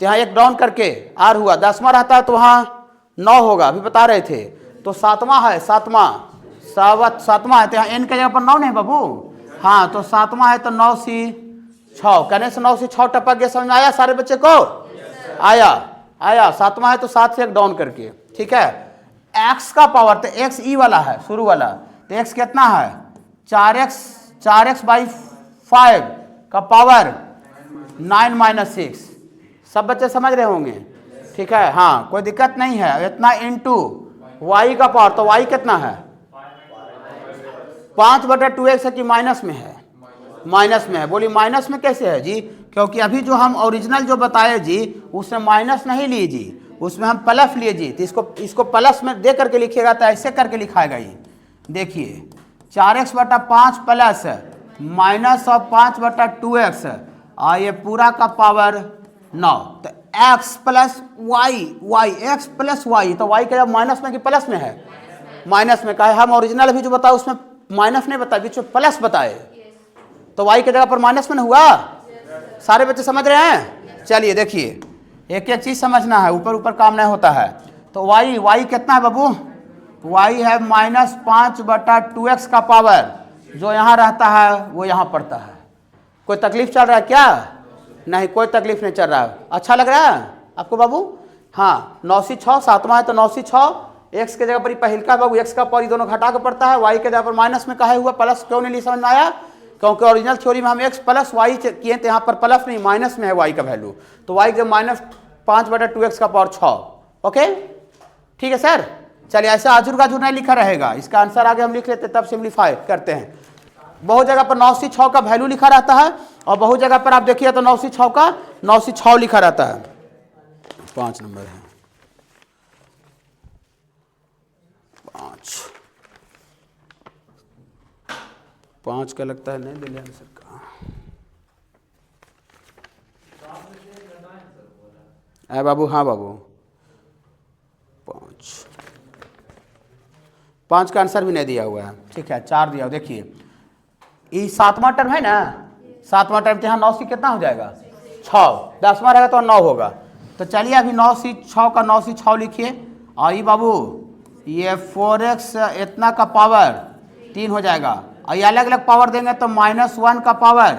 तो यहाँ एक डाउन करके r हुआ, 10वां रहता है तो वहाँ 9 होगा, अभी बता रहे थे। तो 7वां है, 7वां है तो यहाँ n के जगह पर 9 नहीं बाबू, हाँ, तो 7वां है तो 9 से 6, कहने से 9 से 6 टपक गया, समझ में आया सारे बच्चे को, आया 7वां है तो 7 से एक डाउन करके, ठीक है। x का पावर, तो x e वाला है शुरू वाला, तो x कितना है, 4x/5 का पावर 9 - 6, सब बच्चे समझ रहे होंगे, ठीक है। हाँ, कोई दिक्कत नहीं है, इतना इंटू y का पावर, तो y कितना है 5/2x है कि माइनस में है, माइनस में है। बोलिए माइनस में कैसे है जी, क्योंकि अभी जो हम ओरिजिनल जो बताए जी उसमें माइनस नहीं लिए जी, उसमें हम प्लस लिए जी, तो इसको प्लस में दे करके लिखिएगा तो ऐसे करके लिखाएगा ये। देखिए 4x/5 plus minus of 5/2x, और ये पूरा का पावर 9, तो x + y, x + y, तो y क्या माइनस में कि प्लस में है, माइनस में। कहा हम ओरिजिनल अभी जो बताया उसमें माइनस नहीं बताया, बीच में प्लस बताए, तो y के जगह पर माइनस में हुआ। सारे बच्चे समझ रहे हैं। चलिए देखिए, एक एक चीज समझना है, ऊपर ऊपर काम नहीं होता है। तो y कितना है बाबू, y है -5/2x का पावर, जो यहाँ रहता है वो यहाँ पड़ता है। कोई तकलीफ चल रहा है क्या, नहीं कोई तकलीफ नहीं चल रहा है, अच्छा लग रहा है आपको बाबू। हाँ, 9 से 6, 7वां है तो 9 से 6, x के जगह पर पहल का बाबू x का पावर दोनों घटा के पड़ता है, y के जगह पर माइनस में कहा हुआ, प्लस क्यों नहीं समझ में आया, क्योंकि ओरिजिनल थ्योरी में हम x प्लस वाई किए थे, यहाँ पर प्लस नहीं माइनस में है y का वैल्यू, तो y के माइनस 5/2x का पावर 6। ओके ठीक है सर। चलिए ऐसे आजुर गाजुर नहीं लिखा रहेगा, इसका आंसर आगे हम लिख लेते तब सिम्प्लीफाई करते हैं। बहुत जगह पर 9 का वैल्यू लिखा रहता है और बहुत जगह पर आप देखिए तो 9 का 9 लिखा रहता है। 5 नंबर है 5 का लगता है नहीं दिले आंसर का। है बाबू, हाँ बाबू 5 का आंसर भी नहीं दिया हुआ है, ठीक है 4 दिया। देखिए ये 7वां टर्म है ना, 7वां टर्म तो यहाँ 9 कितना हो जाएगा 6, 10वां रहेगा तो 9 होगा। तो चलिए अभी 9 का 9 लिखिए और ये बाबू ये 4x इतना का पावर 3 हो जाएगा और ये अलग अलग पावर देंगे तो -1 का पावर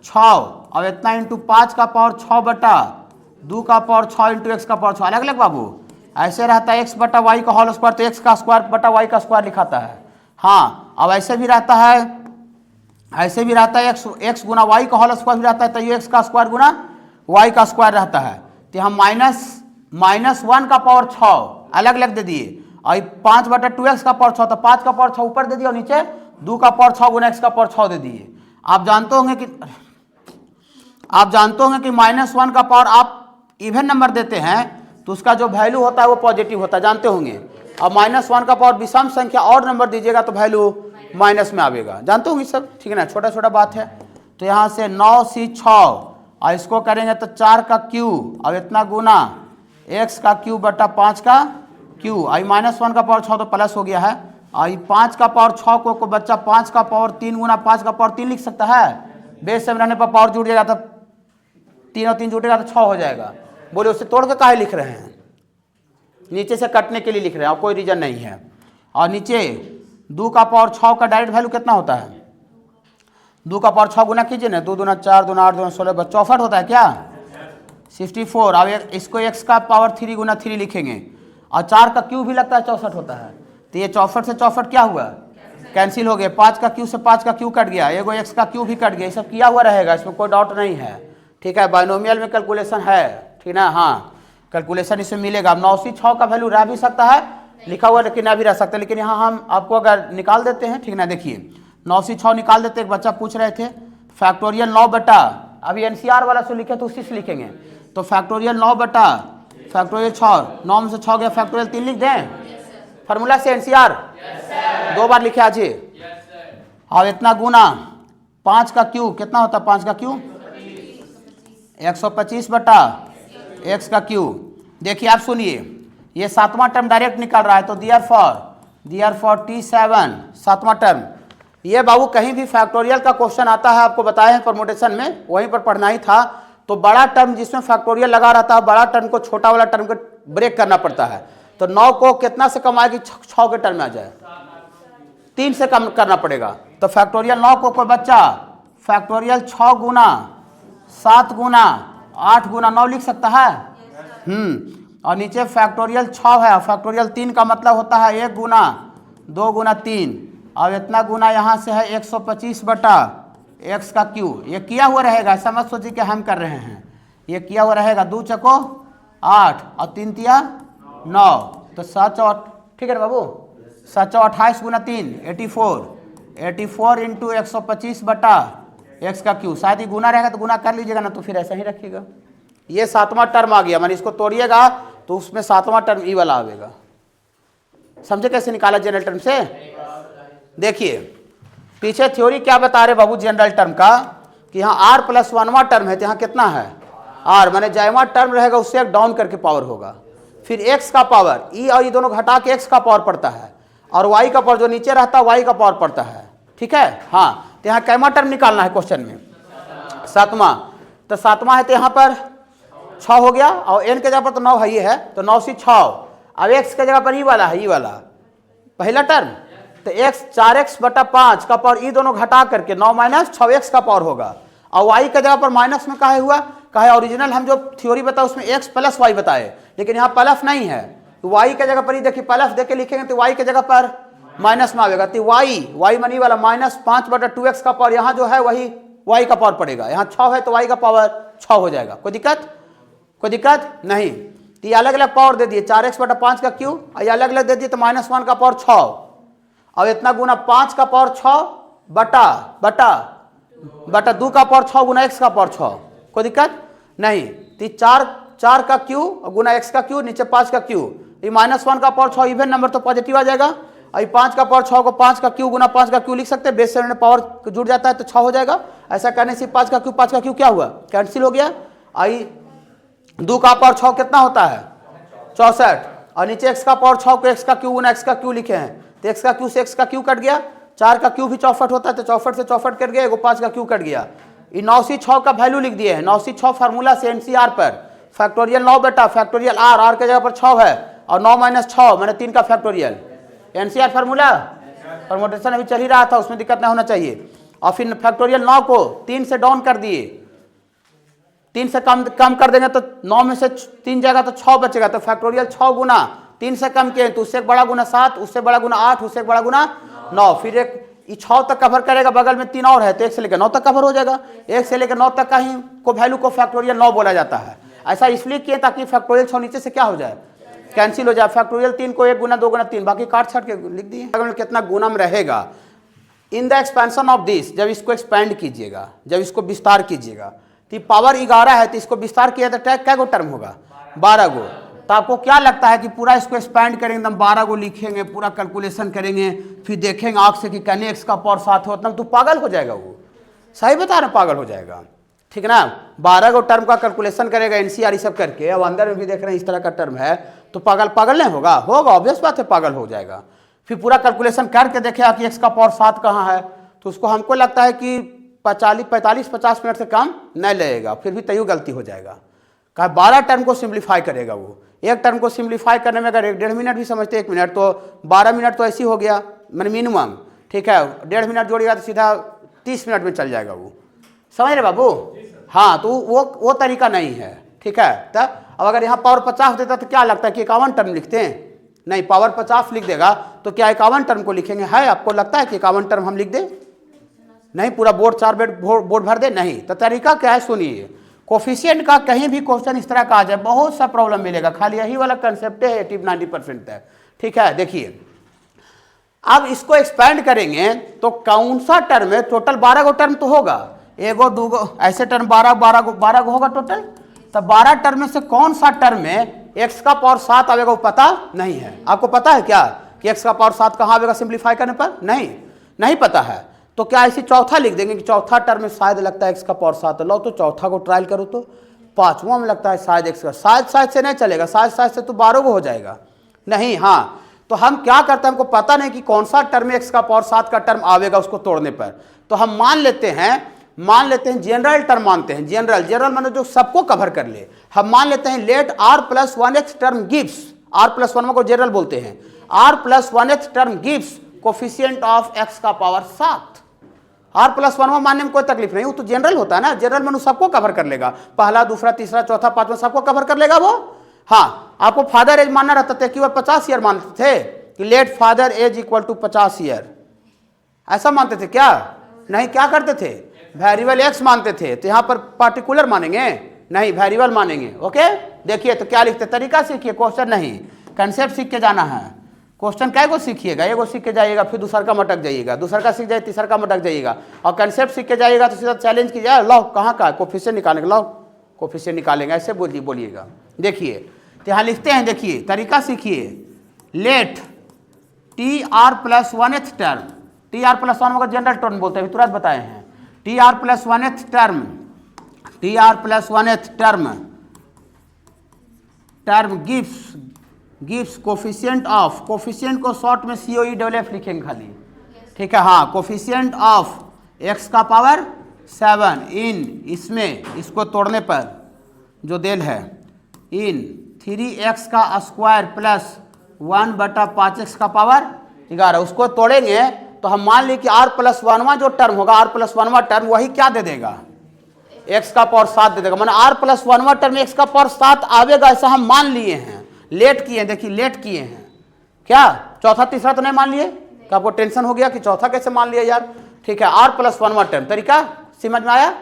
6 और इतना इंटू 5 का पावर 6/2 का पावर 6 इंटू x का पावर 6, अलग अलग बाबू। ऐसे रहता है x/y का होल स्क्वायर, तो x का स्क्वायर बटा y का स्क्वायर लिखाता है। हाँ अब ऐसे भी रहता है, x गुना y का होल स्क्वायर भी रहता है, तो ये x का स्क्वायर गुना y का स्क्वायर रहता है। तो हम -1 का पावर 6 अलग अलग दे दिए और 5/2x का पावर 6, तो 5 का पावर 6 ऊपर दे दिया और नीचे 2 का पावर 6 गुना x का पावर 6 दे दिए। आप जानते होंगे कि -1 का पावर आप इवन नंबर देते हैं तो उसका जो वैल्यू होता है वो पॉजिटिव होता है, जानते होंगे। और -1 का पावर विषम संख्या और नंबर दीजिएगा तो वैल्यू माइनस में आवेगा, जानते होंगे सब, ठीक है ना, छोटा छोटा बात है। तो यहाँ से 9c6 और इसको करेंगे तो 4 का क्यू और इतना गुना x का क्यू बटा 5 का क्यू, आई -1 का पावर 6 तो प्लस हो गया है और 5 का पावर 6 को बच्चा 5 का पावर 3 गुना 5 का पावर 3 लिख सकता है। बेस से रहने पर पावर जुड़ जाएगा तो 3 और 3 जुटेगा तो 6 हो जाएगा। बोले उससे तोड़ के काहे लिख रहे हैं, नीचे से कटने के लिए लिख रहे हैं और कोई रीजन नहीं है। और नीचे 2 का पावर 6 का डायरेक्ट वैल्यू कितना होता है, 2 का पावर 6 गुना कीजिए ना, 2 दूना 4 दूना 8 दूना 16 64 होता है क्या 64। अब इसको x का पावर 3 गुना 3 लिखेंगे और 4 का क्यू भी लगता है 64 होता है, तो ये 64 से 64 क्या हुआ कैंसिल हो गया, 5 का क्यू से 5 का क्यू कट गया, एगो x का क्यू भी कट गया, ये सब किया हुआ रहेगा, इसमें कोई डाउट नहीं है, ठीक है। बाइनोमियल में कैलकुलेशन है, ठीक ना, हाँ कैलकुलेशन इसमें मिलेगा। अब 9c6 का वैल्यू रह भी सकता है लिखा हुआ, लेकिन ना भी रह सकता है, लेकिन यहाँ हम आपको अगर निकाल देते हैं, ठीक ना, देखिए 9c6 निकाल देते, एक बच्चा पूछ रहे थे फैक्टोरियल 9 बटा, अभी एनसीआर वाला से लिखे तो उसी से लिखेंगे, तो फैक्टोरियल 9 बटा फैक्टोरियल 6, 9 में से 6 गया फैक्टोरियल 3 लिख दें फार्मूला से एनसीआर 2 बार लिखे आज। और इतना गुना 5 का क्यू कितना होता है, 5 का क्यू 125 बटा x का क्यू। देखिए आप सुनिए, ये 7वां टर्म डायरेक्ट निकल रहा है, तो दियर फॉर T7 7वां टर्म। ये बाबू कहीं भी फैक्टोरियल का क्वेश्चन आता है, आपको बताए हैं परमुटेशन में, वहीं पर पढ़ना ही था। तो बड़ा टर्म जिसमें फैक्टोरियल लगा रहता है, बड़ा टर्म को छोटा वाला टर्म को ब्रेक करना पड़ता है। तो 9 को कितना से कम आएगी, 6 के टर्म में आ जाए, 3 से कम करना पड़ेगा। तो फैक्टोरियल 9 को कोई बच्चा फैक्टोरियल 6 गुना 7 गुना 8 गुना 9 लिख सकता है। और नीचे फैक्टोरियल 6 है, फैक्टोरियल 3 का मतलब होता है 1 गुना 2 गुना 3, और इतना गुना यहाँ से है 125 बटा x का क्यू। ये किया हुआ रहेगा, ऐसा मत सोचिए कि हम कर रहे हैं, ये किया हुआ रहेगा। 2 चको 8 और 3 तिया 9, तो 7 और, ठीक है बाबू, 7 और 28 गुना 3 84 इंटू 125 बटा x का क्यू। शायद ही गुना रहेगा तो गुना कर लीजिएगा ना, तो फिर ऐसा ही रखिएगा। ये 7वां टर्म आ गया, मैंने इसको तोड़िएगा तो उसमें 7वां टर्म ई वाला आवेगा। समझे कैसे निकाला जनरल टर्म से? देखिए पीछे थ्योरी क्या बता रहे बाबू जनरल टर्म का, कि यहाँ r + 1वां टर्म है, तो यहाँ कितना है r, माने जयवां टर्म रहेगा उससे एक डाउन करके पावर होगा, फिर x का पावर e और ये दोनों घटा के x का पावर पड़ता है, और y का पावर जो नीचे रहता है y का पावर पड़ता है, ठीक है। हाँ तो यहाँ कैमा टर्म निकालना है क्वेश्चन में, 7वां। तो 7वां है तो यहाँ पर 6 हो गया, और n के जगह पर तो 9 है, ये है, तो 9c6। अब x के जगह पर ई वाला है, ई वाला पहला टर्म, तो x 4x बटा 5 का पावर ई दोनों घटा करके 9 - 6x का पावर होगा। और y के जगह पर माइनस में काहे हुआ, काहे ओरिजिनल हम जो थ्योरी बताए उसमें x + y बताए, लेकिन यहाँ प्लस नहीं है, तो y के जगह पर ही देखिए प्लस दे के लिखेंगे तो y के जगह पर माइनस में आएगा। तो y मनी वाला -5/2x का पावर यहाँ जो है वही y का पावर पड़ेगा। यहाँ 6 है तो y का पावर 6 हो जाएगा। कोई दिक्कत नहीं। तो ये अलग अलग पावर दे दिए, 4x/5 का क्यू, ये अलग अलग दे दिए तो -1 का पावर 6। अब इतना गुना 5 का पावर 6 बटा 2 का पावर 6 गुना x का पावर 6। कोई दिक्कत नहीं। तो 4 का क्यू गुना x का क्यू, नीचे 5 का क्यू, ये -1 का पावर 6 इवन नंबर तो पॉजिटिव आ जाएगा। अभी 5 का पावर 6 को 5 का क्यू गुना 5 का क्यू लिख सकते हैं, बेस से पावर जुड़ जाता है तो 6 हो जाएगा। ऐसा करने से 5 का क्यू क्या हुआ, कैंसिल हो गया। आई 2 का पावर 6 कितना होता है 64, और नीचे x का पावर 6 को x का क्यू गुना x का क्यू लिखे हैं तो x का क्यू से x का क्यू कट गया। 4 का क्यू भी 64 होता है तो 64 से 64 कट गया, एगो 5 का क्यू कट गया। ये 9C6 का वैल्यू लिख दिए हैं। 9C6 फार्मूला से NCR पर फैक्टोरियल 9 बेटा फैक्टोरियल r के जगह पर 6 है और 9 - 6 मैंने 3 का फैक्टोरियल। NCR फार्मूला परमुटेशन अभी चल ही रहा था, उसमें दिक्कत नहीं होना चाहिए। और फिर फैक्टोरियल 9 को 3 से डाउन कर दिए, 3 से कम कर देंगे तो 9 में से 3 जाएगा तो 6 बचेगा। तो फैक्टोरियल 6 गुना 3 से कम किए तो उससे बड़ा गुना 7, उससे बड़ा गुना 8, उससे बड़ा गुना 9। फिर एक 6 तक कवर करेगा, बगल में 3 और है तो 1 से लेकर 9 तक कवर हो जाएगा। 1 से लेकर 9 तक का ही को वैल्यू को फैक्टोरियल 9 बोला जाता है। ऐसा इसलिए किए ताकि फैक्टोरियल 6 नीचे से क्या हो जाए, कैंसिल हो जाए। फैक्टोरियल 3 को 1 गुना 2 गुना 3, बाकी काट छाट के लिख दिए। अगर कितना गुना में रहेगा इन द एक्सपेंशन ऑफ दिस, जब इसको एक्सपेंड कीजिएगा, जब इसको विस्तार कीजिएगा तो पावर 11 है तो इसको विस्तार किया तो क्या गो टर्म होगा 12 गो। तो आपको क्या लगता है कि पूरा इसको एक्सपेंड करेंगे एकदम 12 गो लिखेंगे, पूरा कैलकुलेशन करेंगे, फिर देखेंगे आँख से कि कहने x का पावर 7 हो, तब तो पागल हो जाएगा। वो सही बता रहे, पागल हो जाएगा। ठीक है ना, 12 गो टर्म का कैलकुलेशन करेगा NCR ये सब करके, अब अंदर में भी देख रहे हैं इस तरह का टर्म है तो पागल नहीं होगा, ऑब्वियस बात है पागल हो जाएगा। फिर पूरा कैलकुलेशन करके देखेगा कि x का पावर 7 कहाँ है, तो उसको हमको लगता है कि 45-50 मिनट से कम नहीं लगेगा, फिर भी तैयो गलती हो जाएगा। कहा 12 टर्म को सिंप्लीफाई करेगा वो, एक टर्म को सिंप्लीफाई करने में अगर 1.5 मिनट भी समझते 1 मिनट तो 12 मिनट तो ऐसी हो गया मैंने मिनिमम। ठीक है, 1.5 मिनट जोड़िएगा तो सीधा 30 मिनट में चल जाएगा वो, समझ रहे बाबू। हाँ, तो वो तरीका नहीं है। ठीक है, तब अब अगर यहाँ पावर 50 देता तो क्या लगता है कि 51 टर्म लिखते हैं, नहीं पावर 50 लिख देगा तो क्या 51 टर्म को लिखेंगे, है आपको लगता है कि 51 टर्म हम लिख दें, नहीं पूरा बोर्ड 4 बोर्ड भर दे, नहीं। तो तरीका क्या है सुनिए, कोफिशिएंट का कहीं भी क्वेश्चन इस तरह का आ जाए बहुत सा प्रॉब्लम मिलेगा, खाली यही वाला कंसेप्ट है 80-90% तक। ठीक है, देखिए अब इसको एक्सपेंड करेंगे तो कौन सा टर्म है, टोटल 12 गो टर्म तो होगा, एगो दूगो ऐसे टर्म 12 गो होगा टोटल। तो 12 टर्म में से कौन सा टर्म में x का पावर 7 आवेगा वो पता नहीं है। आपको पता है क्या कि x का पावर 7 कहाँ आवेगा सिंप्लीफाई करने पर, नहीं पता है। तो क्या ऐसी चौथा लिख देंगे कि चौथा टर्म में शायद लगता है x का पावर 7, लो तो चौथा को ट्रायल करो तो 5वां में लगता है शायद x का, शायद से नहीं चलेगा, शायद से तो 12 को हो जाएगा, नहीं। हाँ, तो हम क्या करते हैं, हमको पता नहीं कि कौन सा टर्म x का पावर 7 का टर्म आवेगा उसको तोड़ने पर, तो हम मान लेते हैं जनरल टर्म मानते हैं। जनरल मतलब जो सबको कवर कर ले। हम मान लेते हैं late r+1x term gives, r+1 को जनरल बोलते हैं, r+1x term gives coefficient of x का पावर 7। r+1 मानने में कोई तकलीफ नहीं, वो तो जनरल होता है ना, जनरल मतलब सबको कवर कर लेगा, पहला दूसरा तीसरा चौथा पांचवा सबको कवर कर लेगा वो। हाँ, आपको फादर एज मानना रहता था कि वो 50 ईयर मानते थे कि let father age equal to 50 year, ऐसा मानते थे क्या, नहीं। क्या करते थे, वेरिएबल x मानते थे, तो यहाँ पर पार्टिकुलर मानेंगे, नहीं वेरिएबल मानेंगे। ओके, देखिए तो क्या लिखते, तरीका सीखिए, क्वेश्चन नहीं, कंसेप्ट सीख के जाना है। क्वेश्चन क्या को सीखिएगा, एगो सीख के जाइएगा, फिर दूसरा का मटक जाइएगा, दूसरा का सीख जाए तीसरा का मटक जाइएगा, और कंसेप्ट सीख के जाइएगा तो सीधा चैलेंज कीजिए, लो कहाँ का कोफिशिएंट निकालेंगे, लो कोफिशिएंट निकालेंगे, ऐसे बोलिएगा। देखिए तो यहाँ लिखते हैं, देखिए तरीका सीखिए, लेट TR+1th टर्म, TR+1 को जनरल टर्म बोलते हैं, तुरंत बताए हैं, TR+1th term gives coefficient of, coefficient को शॉर्ट में COEFF लिखेंगे खाली। ठीक है, हाँ, कोफिशिएंट ऑफ x का पावर 7 इन, इसमें इसको तोड़ने पर जो देल है इन 3x का स्क्वायर प्लस 1/5x का पावर 11, उसको तोड़ेंगे तो हम मान ली कि r+1वां जो टर्म होगा, r+1वां टर्म वही क्या दे देगा, x का पावर 7 दे देगा, माने r+1वां टर्म x का पावर 7 आवेगा, ऐसा हम मान लिए हैं, लेट किए हैं, देखिए लेट किए हैं क्या, चौथा तीसरा तो नहीं मान लिए, क्या आपको टेंशन हो गया कि चौथा कैसे मान लिया यार? ठीक है, r प्लस 1वां टर्म, तरीका समझ में आया?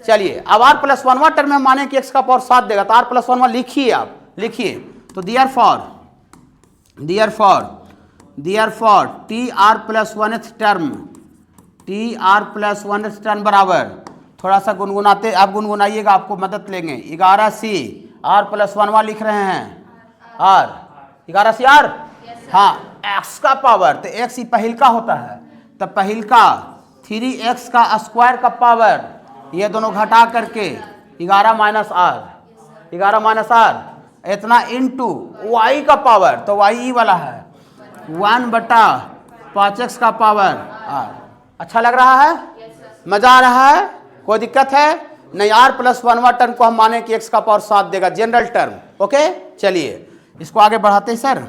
चलिए अब r प्लस 1वां टर्म में हम माने कि x का पावर 7 देगा, तो r प्लस 1वां लिखिए, आप लिखिए। तो therefore T R plus 1th term बराबर, थोड़ा सा गुनगुनाते, आप गुनगुनाइएगा, आपको मदद लेंगे। 11c r प्लस 1वां लिख रहे हैं, r 11c r, हाँ x का पावर, तो x ही पहिल का होता है, तो पहिल का 3x का स्क्वायर का पावर, ये दोनों घटा करके 11 माइनस r इतना इंटू y का पावर, तो y ई वाला है 1/5x का पावर r। अच्छा लग रहा है? मजा आ रहा है? कोई दिक्कत है नहीं? r प्लस 1वां टर्म को हम माने कि x का पावर 7 देगा, जनरल टर्म। ओके, चलिए इसको आगे बढ़ाते हैं सर।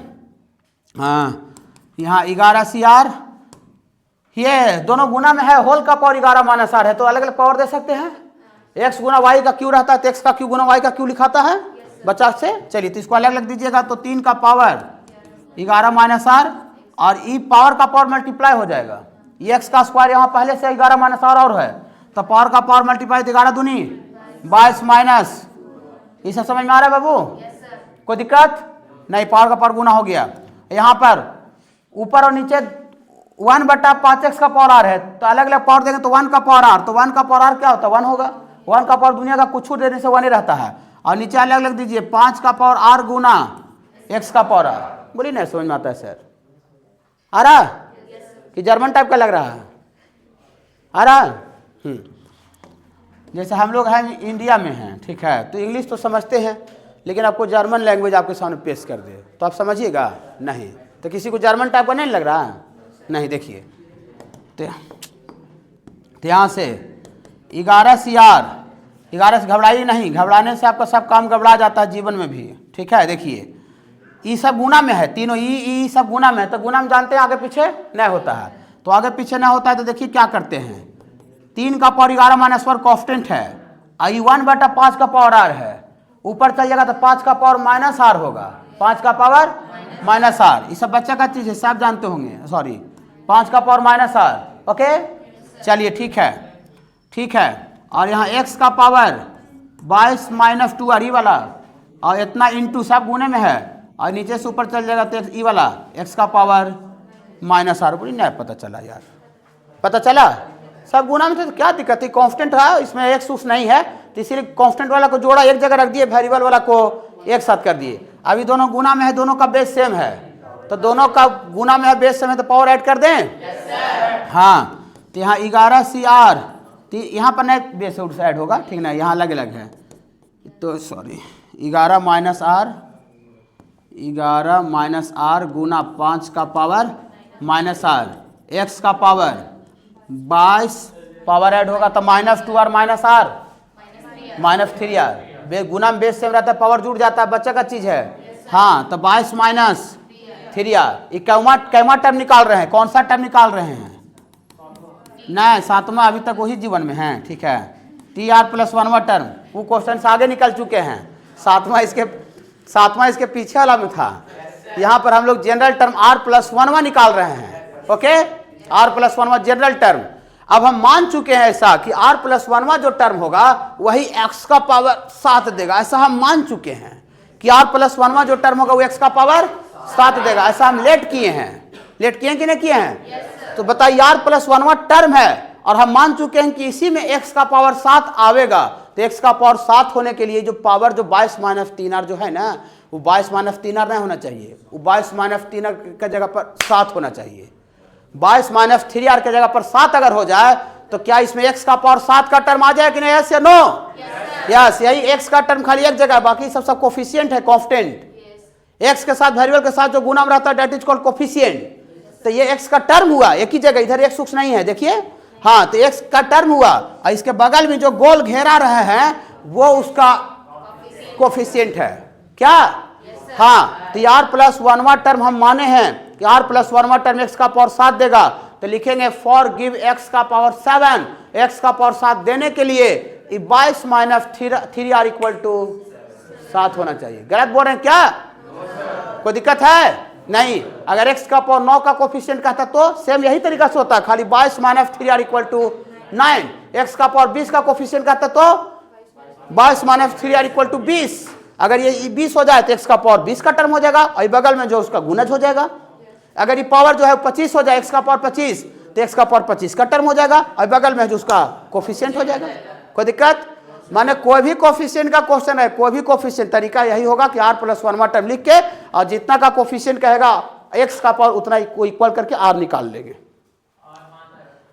हाँ, यहाँ 11cr, ये दोनों गुना में है, होल का पावर 11 माइनस r है, तो अलग अलग पावर दे सकते हैं। x गुना y का क्यों रहता है, तो x का क्यू गुना y का क्यों लिखाता है बच्चा से? चलिए तो इसको अलग अलग दीजिएगा, तो 3 का पावर 11 माइनस r, और ई पावर का पावर मल्टीप्लाई हो जाएगा, ये x का स्क्वायर यहाँ पहले से 11 माइनस r और है, तो पावर का पावर मल्टीप्लाई 11 दूनी 22 माइनस। इसे समझ में आ रहा है बाबू? कोई दिक्कत नहीं? पावर का पावर गुना हो गया। यहाँ पर ऊपर और नीचे 1/5x का पावर r है, तो अलग अलग पावर देंगे तो 1 का पावर r, तो 1 का पावर r क्या होता है? 1 होगा। 1 का पावर दुनिया का कुछ देने से 1 ही रहता है। और नीचे अलग अलग दीजिए, 5 का पावर r गुना x का पावर r। बोलिए नहीं समझ में आता है सर? आ रहा कि जर्मन टाइप का लग रहा है? आ रहा? जैसे हम लोग हैं इंडिया में हैं, ठीक है, तो इंग्लिश तो समझते हैं, लेकिन आपको जर्मन लैंग्वेज आपके सामने पेश कर दे तो आप समझिएगा नहीं। तो किसी को जर्मन टाइप का नहीं लग रहा है? नहीं, देखिए तो यहाँ से 11cr, 11 से घबराइए नहीं, घबराने से आपका सब काम घबरा जाता है जीवन में भी। ठीक है, देखिए ई सब गुना में है, तीनों ई सब गुना में है, तो गुना में जानते हैं आगे पीछे नहीं होता है, तो आगे पीछे नहीं होता है, तो देखिए क्या करते हैं, 3 का पावर 11 माइनस 1 कॉन्स्टेंट है, आई 1/5 का पावर r है, ऊपर चल जाएगा तो 5 का पावर माइनस r होगा, 5 का पावर माइनस r, ये सब बच्चा का चीज है, सब जानते होंगे, सॉरी 5 का पावर माइनस r। ओके, चलिए ठीक है। और यहाँ x का पावर 22 माइनस 2r ई वाला, और इतना इंटू सब गुने में है, और नीचे से ऊपर चल जाएगा तो ई वाला x का पावर माइनस r। बोली नहीं पता चला यार? पता चला? सब गुना में, तो क्या दिक्कत है? कांस्टेंट है, इसमें एक्स उस नहीं है, तो इसीलिए कांस्टेंट वाला को जोड़ा एक जगह रख दिए, वेरिएबल वाला को एक साथ कर दिए। अभी दोनों गुना में है, दोनों का बेस सेम है, तो दोनों का गुना में है, बेस सेम है, तो पावर ऐड कर दें। हाँ, तो यहाँ 11cr, तो यहाँ पर नहीं बेस से ऐड होगा, ठीक ना, यहाँ अलग अलग है, तो सॉरी 11 माइनस r गुना 5 का पावर माइनस r, x का पावर 22 पावर ऐड होगा तो -2r माइनस r -3r, गुना में बेस सेम रहता है, पावर जुड़ जाता है, बच्चा का चीज है। हाँ, तो 22 माइनस 3r, कैमा टर्म निकाल रहे हैं, कौन सा टर्म निकाल रहे हैं? नहीं, 7वां अभी तक वही जीवन में है। ठीक है, TR प्लस 1वां टर्म, वो क्वेश्चन से आगे निकल चुके हैं, 7वां इसके पीछे वाला में था। यहाँ पर हम लोग जनरल टर्म R प्लस 1वां निकाल रहे हैं। ओके, R प्लस 1वां जनरल टर्म। अब हम मान चुके हैं ऐसा कि R प्लस 1वां जो टर्म होगा वही x का पावर 7 देगा, ऐसा हम मान चुके हैं कि R प्लस 1वां जो टर्म होगा वो x का पावर 7 देगा, ऐसा हम लेट किए हैं कि नहीं किए हैं? तो बताइए, R प्लस 1वां टर्म है और हम मान चुके हैं कि इसी में x का पावर 7 आवेगा, तो x का पावर 7 होने के लिए जो पावर जो 22 माइनस 3r जो है ना, वो 22 माइनस 3r नहीं होना चाहिए, वो 22 माइनस 3r के जगह पर 7 होना चाहिए। 22 माइनस 3r के जगह पर 7 अगर हो जाए तो क्या इसमें x का पावर 7 का टर्म आ जाए कि नहीं? यस या नो? यस, यही x का टर्म खाली एक जगह, बाकी सब कोफिशिएंट है, कांस्टेंट। x के साथ वेरिएबल के साथ जो गुना में रहता है दैट इज कॉल्ड कोफिशिएंट। तो ये x का टर्म हुआ एक ही जगह, इधर x सूक्ष्म नहीं है, देखिए। हाँ, तो x का टर्म हुआ और इसके बगल में जो गोल घेरा रहे हैं वो उसका कोफिशिएंट है। क्या? हाँ, तो R प्लस 1वां टर्म हम माने हैं कि R प्लस 1वां टर्म x का पावर 7 देगा, तो लिखेंगे फॉर गिव x का पावर 7, x का पावर 7 देने के लिए 22 माइनस 3r इक्वल टू 7 होना चाहिए। गलत बोल रहे हैं क्या? कोई दिक्कत है? नहीं, अगर x का पावर 9 का कोफिशिएंट कहता तो सेम यही तरीका से होता है, खाली 22 minus 3r equal to 9। x का पावर 20 का कोफिशिएंट कहता तो 22 माइनस 3r इक्वल टू 20। अगर ये 20 हो जाए तो x का पावर 20 का टर्म हो जाएगा और बगल में जो उसका गुणज हो जाएगा। अगर ये पावर जो है 25 हो जाए, x का पावर 25, तो x का पावर 25 का टर्म हो जाएगा और बगल में जो उसका कोफिशिएंट हो जाएगा। कोई दिक्कत? माने कोई भी कोफिशिएंट का क्वेश्चन है, कोई भी कोफिशिएंट, तरीका यही होगा कि r प्लस 1 टर्म लिख के और जितना का कोफिशिएंट कहेगा x का पावर उतना इक्वल करके r निकाल लेंगे।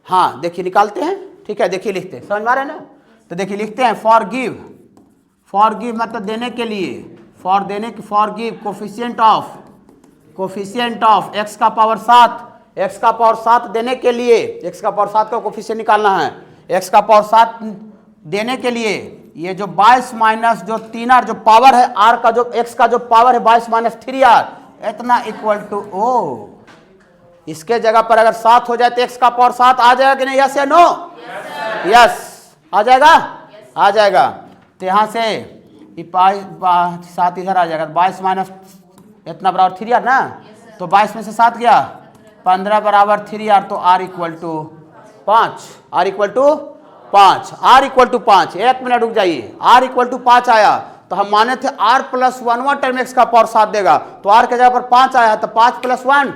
हाँ देखिए निकालते हैं, ठीक है, देखिए लिखते हैं, समझ में आ रहा है ना? तो देखिए लिखते हैं फॉर गिव मतलब देने के लिए, for give coefficient of x का पावर 7, x का पावर 7 देने के लिए, x का पावर 7 का कोफिशिएंट निकालना है। x का पावर 7 देने के लिए ये जो 22 माइनस जो 3r जो पावर है r का, जो x का जो पावर है 22 माइनस 3r इतना इक्वल टू ओ। इसके जगह पर अगर 7 हो जाए तो x का पावर 7 आ जाएगा कि नहीं? यस या नो? यस आ जाएगा, आ जाएगा। तो यहाँ से 7 इधर आ जाएगा, 22 माइनस इतना बराबर 3r ना, तो 22 में से 7 गया 15 बराबर 3r, तो r equal to 5, r equal to 5, r equal to 5। 1 minute रुक जाइए, r इक्वल टू 5 आया तो हम माने थे r प्लस 1 टर्म x का पावर 7 देगा, तो r के जगह पर 5 आया तो 5 प्लस 1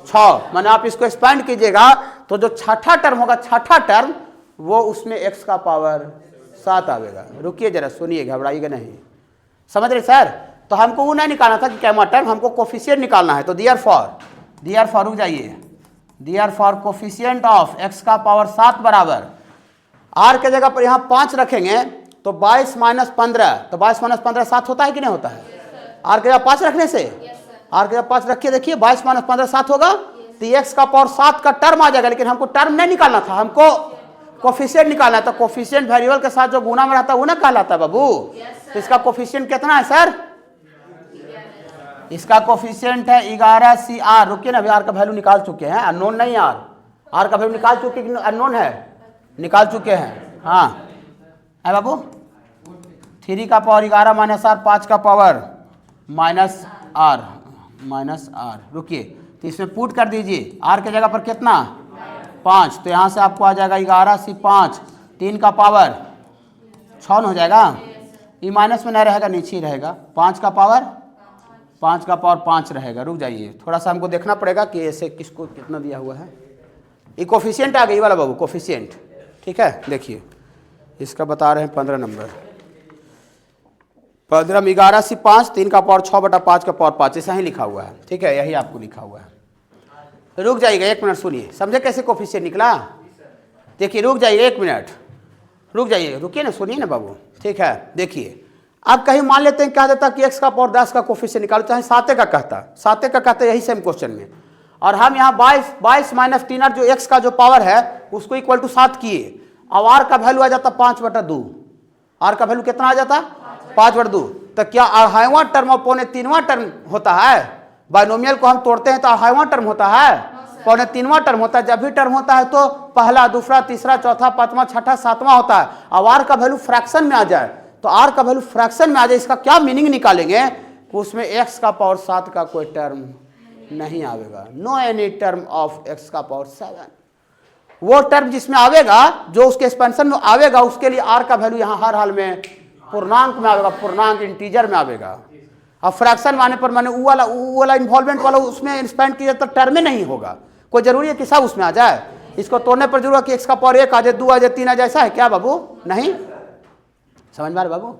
6। माने आप इसको एक्सपेंड कीजिएगा तो जो छठा टर्म होगा, छठा टर्म वो उसमें x का पावर 7 आएगा। रुकिए जरा सुनिए, घबराइएगा नहीं, समझ रहे सर? तो हमको वो नहीं निकालना था कि कैमा टर्म, हमको कोफिशिएंट निकालना है। तो दियर फॉर रुक जाइए, दियर फॉर कोफिशिएंट ऑफ x का पावर 7 बराबर r के जगह पर यहाँ 5 रखेंगे तो 22 माइनस 15, तो 22 माइनस 15 7 होता है कि नहीं होता है? r के जगह 5 रखने से, r के जगह 5 रखिए, देखिए 22 माइनस 15 7 होगा, तो x का पावर 7 का टर्म आ जाएगा। लेकिन हमको टर्म नहीं निकालना था, हमको कोफिशिएंट निकालना है। तो कोफिशिएंट वेरिएबल के साथ जो गुना में रहता है वो ना कहलाता है बाबू। तो इसका कोफिशिएंट कितना है सर? इसका कोफिशिएंट है 11 CR। रुकिए ना, अभी r का वैल्यू निकाल चुके हैं, अननोन नहीं r का वैल्यू निकाल चुके कि अननोन है? निकाल चुके हैं। हाँ है बाबू, 3 का पावर 11 माइनस r, 5 का पावर माइनस r। रुकिए, तो इसमें पुट कर दीजिए, r के जगह पर कितना 5, तो यहाँ से आपको आ जाएगा 11 C 5, 3 का पावर 6 हो जाएगा, ये माइनस में नहीं रहेगा, नीचे ही रहेगा, 5 का पावर 5 रहेगा। रुक जाइए, थोड़ा सा हमको देखना पड़ेगा कि ऐसे किसको कितना दिया हुआ है। ये कोफिशिएंट आ गई वाला बाबू, कोफिशिएंट, ठीक है। देखिए इसका बता रहे हैं 15 नंबर, 15 में 11 से 5, 3 का पावर 6 बटा 5 का पावर 5, ऐसा ही लिखा हुआ है, ठीक है, यही आपको लिखा हुआ है। रुक जाइएगा 1 मिनट, सुनिए, समझे कैसे कोफिशिएंट निकला? देखिए रुक जाइए 1 मिनट, रुक जाइए, रुकिए ना, सुनिए ना बाबू, ठीक है। देखिए अब कहीं मान लेते हैं, कह देता कि x का पावर 10 का कोफिशिएंट निकालो, चाहे 7 का कहता यही सेम क्वेश्चन में, और हम यहाँ 22 माइनस 3r जो x का जो पावर है उसको इक्वल टू 7 किए, अब r का वैल्यू आ जाता 5/2। r का वैल्यू कितना आ जाता? 5/2। तो क्या अढ़ाईवां टर्म और पौने 3वां टर्म होता है? बाइनोमियल को हम तोड़ते हैं तो अढ़ाईवां टर्म होता है, पौने 3वां टर्म होता है। जब भी टर्म होता है तो पहला, दूसरा, तीसरा, चौथा, 5वां, 6ठा, 7वां होता है। अब r का वैल्यू फ्रैक्शन में आ जाए, तो r का वैल्यू फ्रैक्शन में आ जाए, इसका क्या मीनिंग निकालेंगे? उसमें x का पावर 7 का कोई टर्म नहीं आवेगा, no any term of x का पावर 7। वो टर्म जिसमें आवेगा, जो उसके एक्सपेंशन में आवेगा, उसके लिए r का वैल्यू यहाँ हर हाल में पूर्णांक में आवेगा, पूर्णांक इंटीजर में आवेगा। अब फ्रैक्शन माने पर माने वो वाला इन्वॉल्वमेंट वाला उसमें एक्सपेंड किया तो टर्म में नहीं होगा, कोई जरूरी है कि सब उसमें आ जाए? इसको तोड़ने पर जरूर है कि x का पावर 1 आ जाए, 2 आ जाए, 3 आ जाए, ऐसा है क्या बाबू? नहीं, समझ में आ रहा बाबू?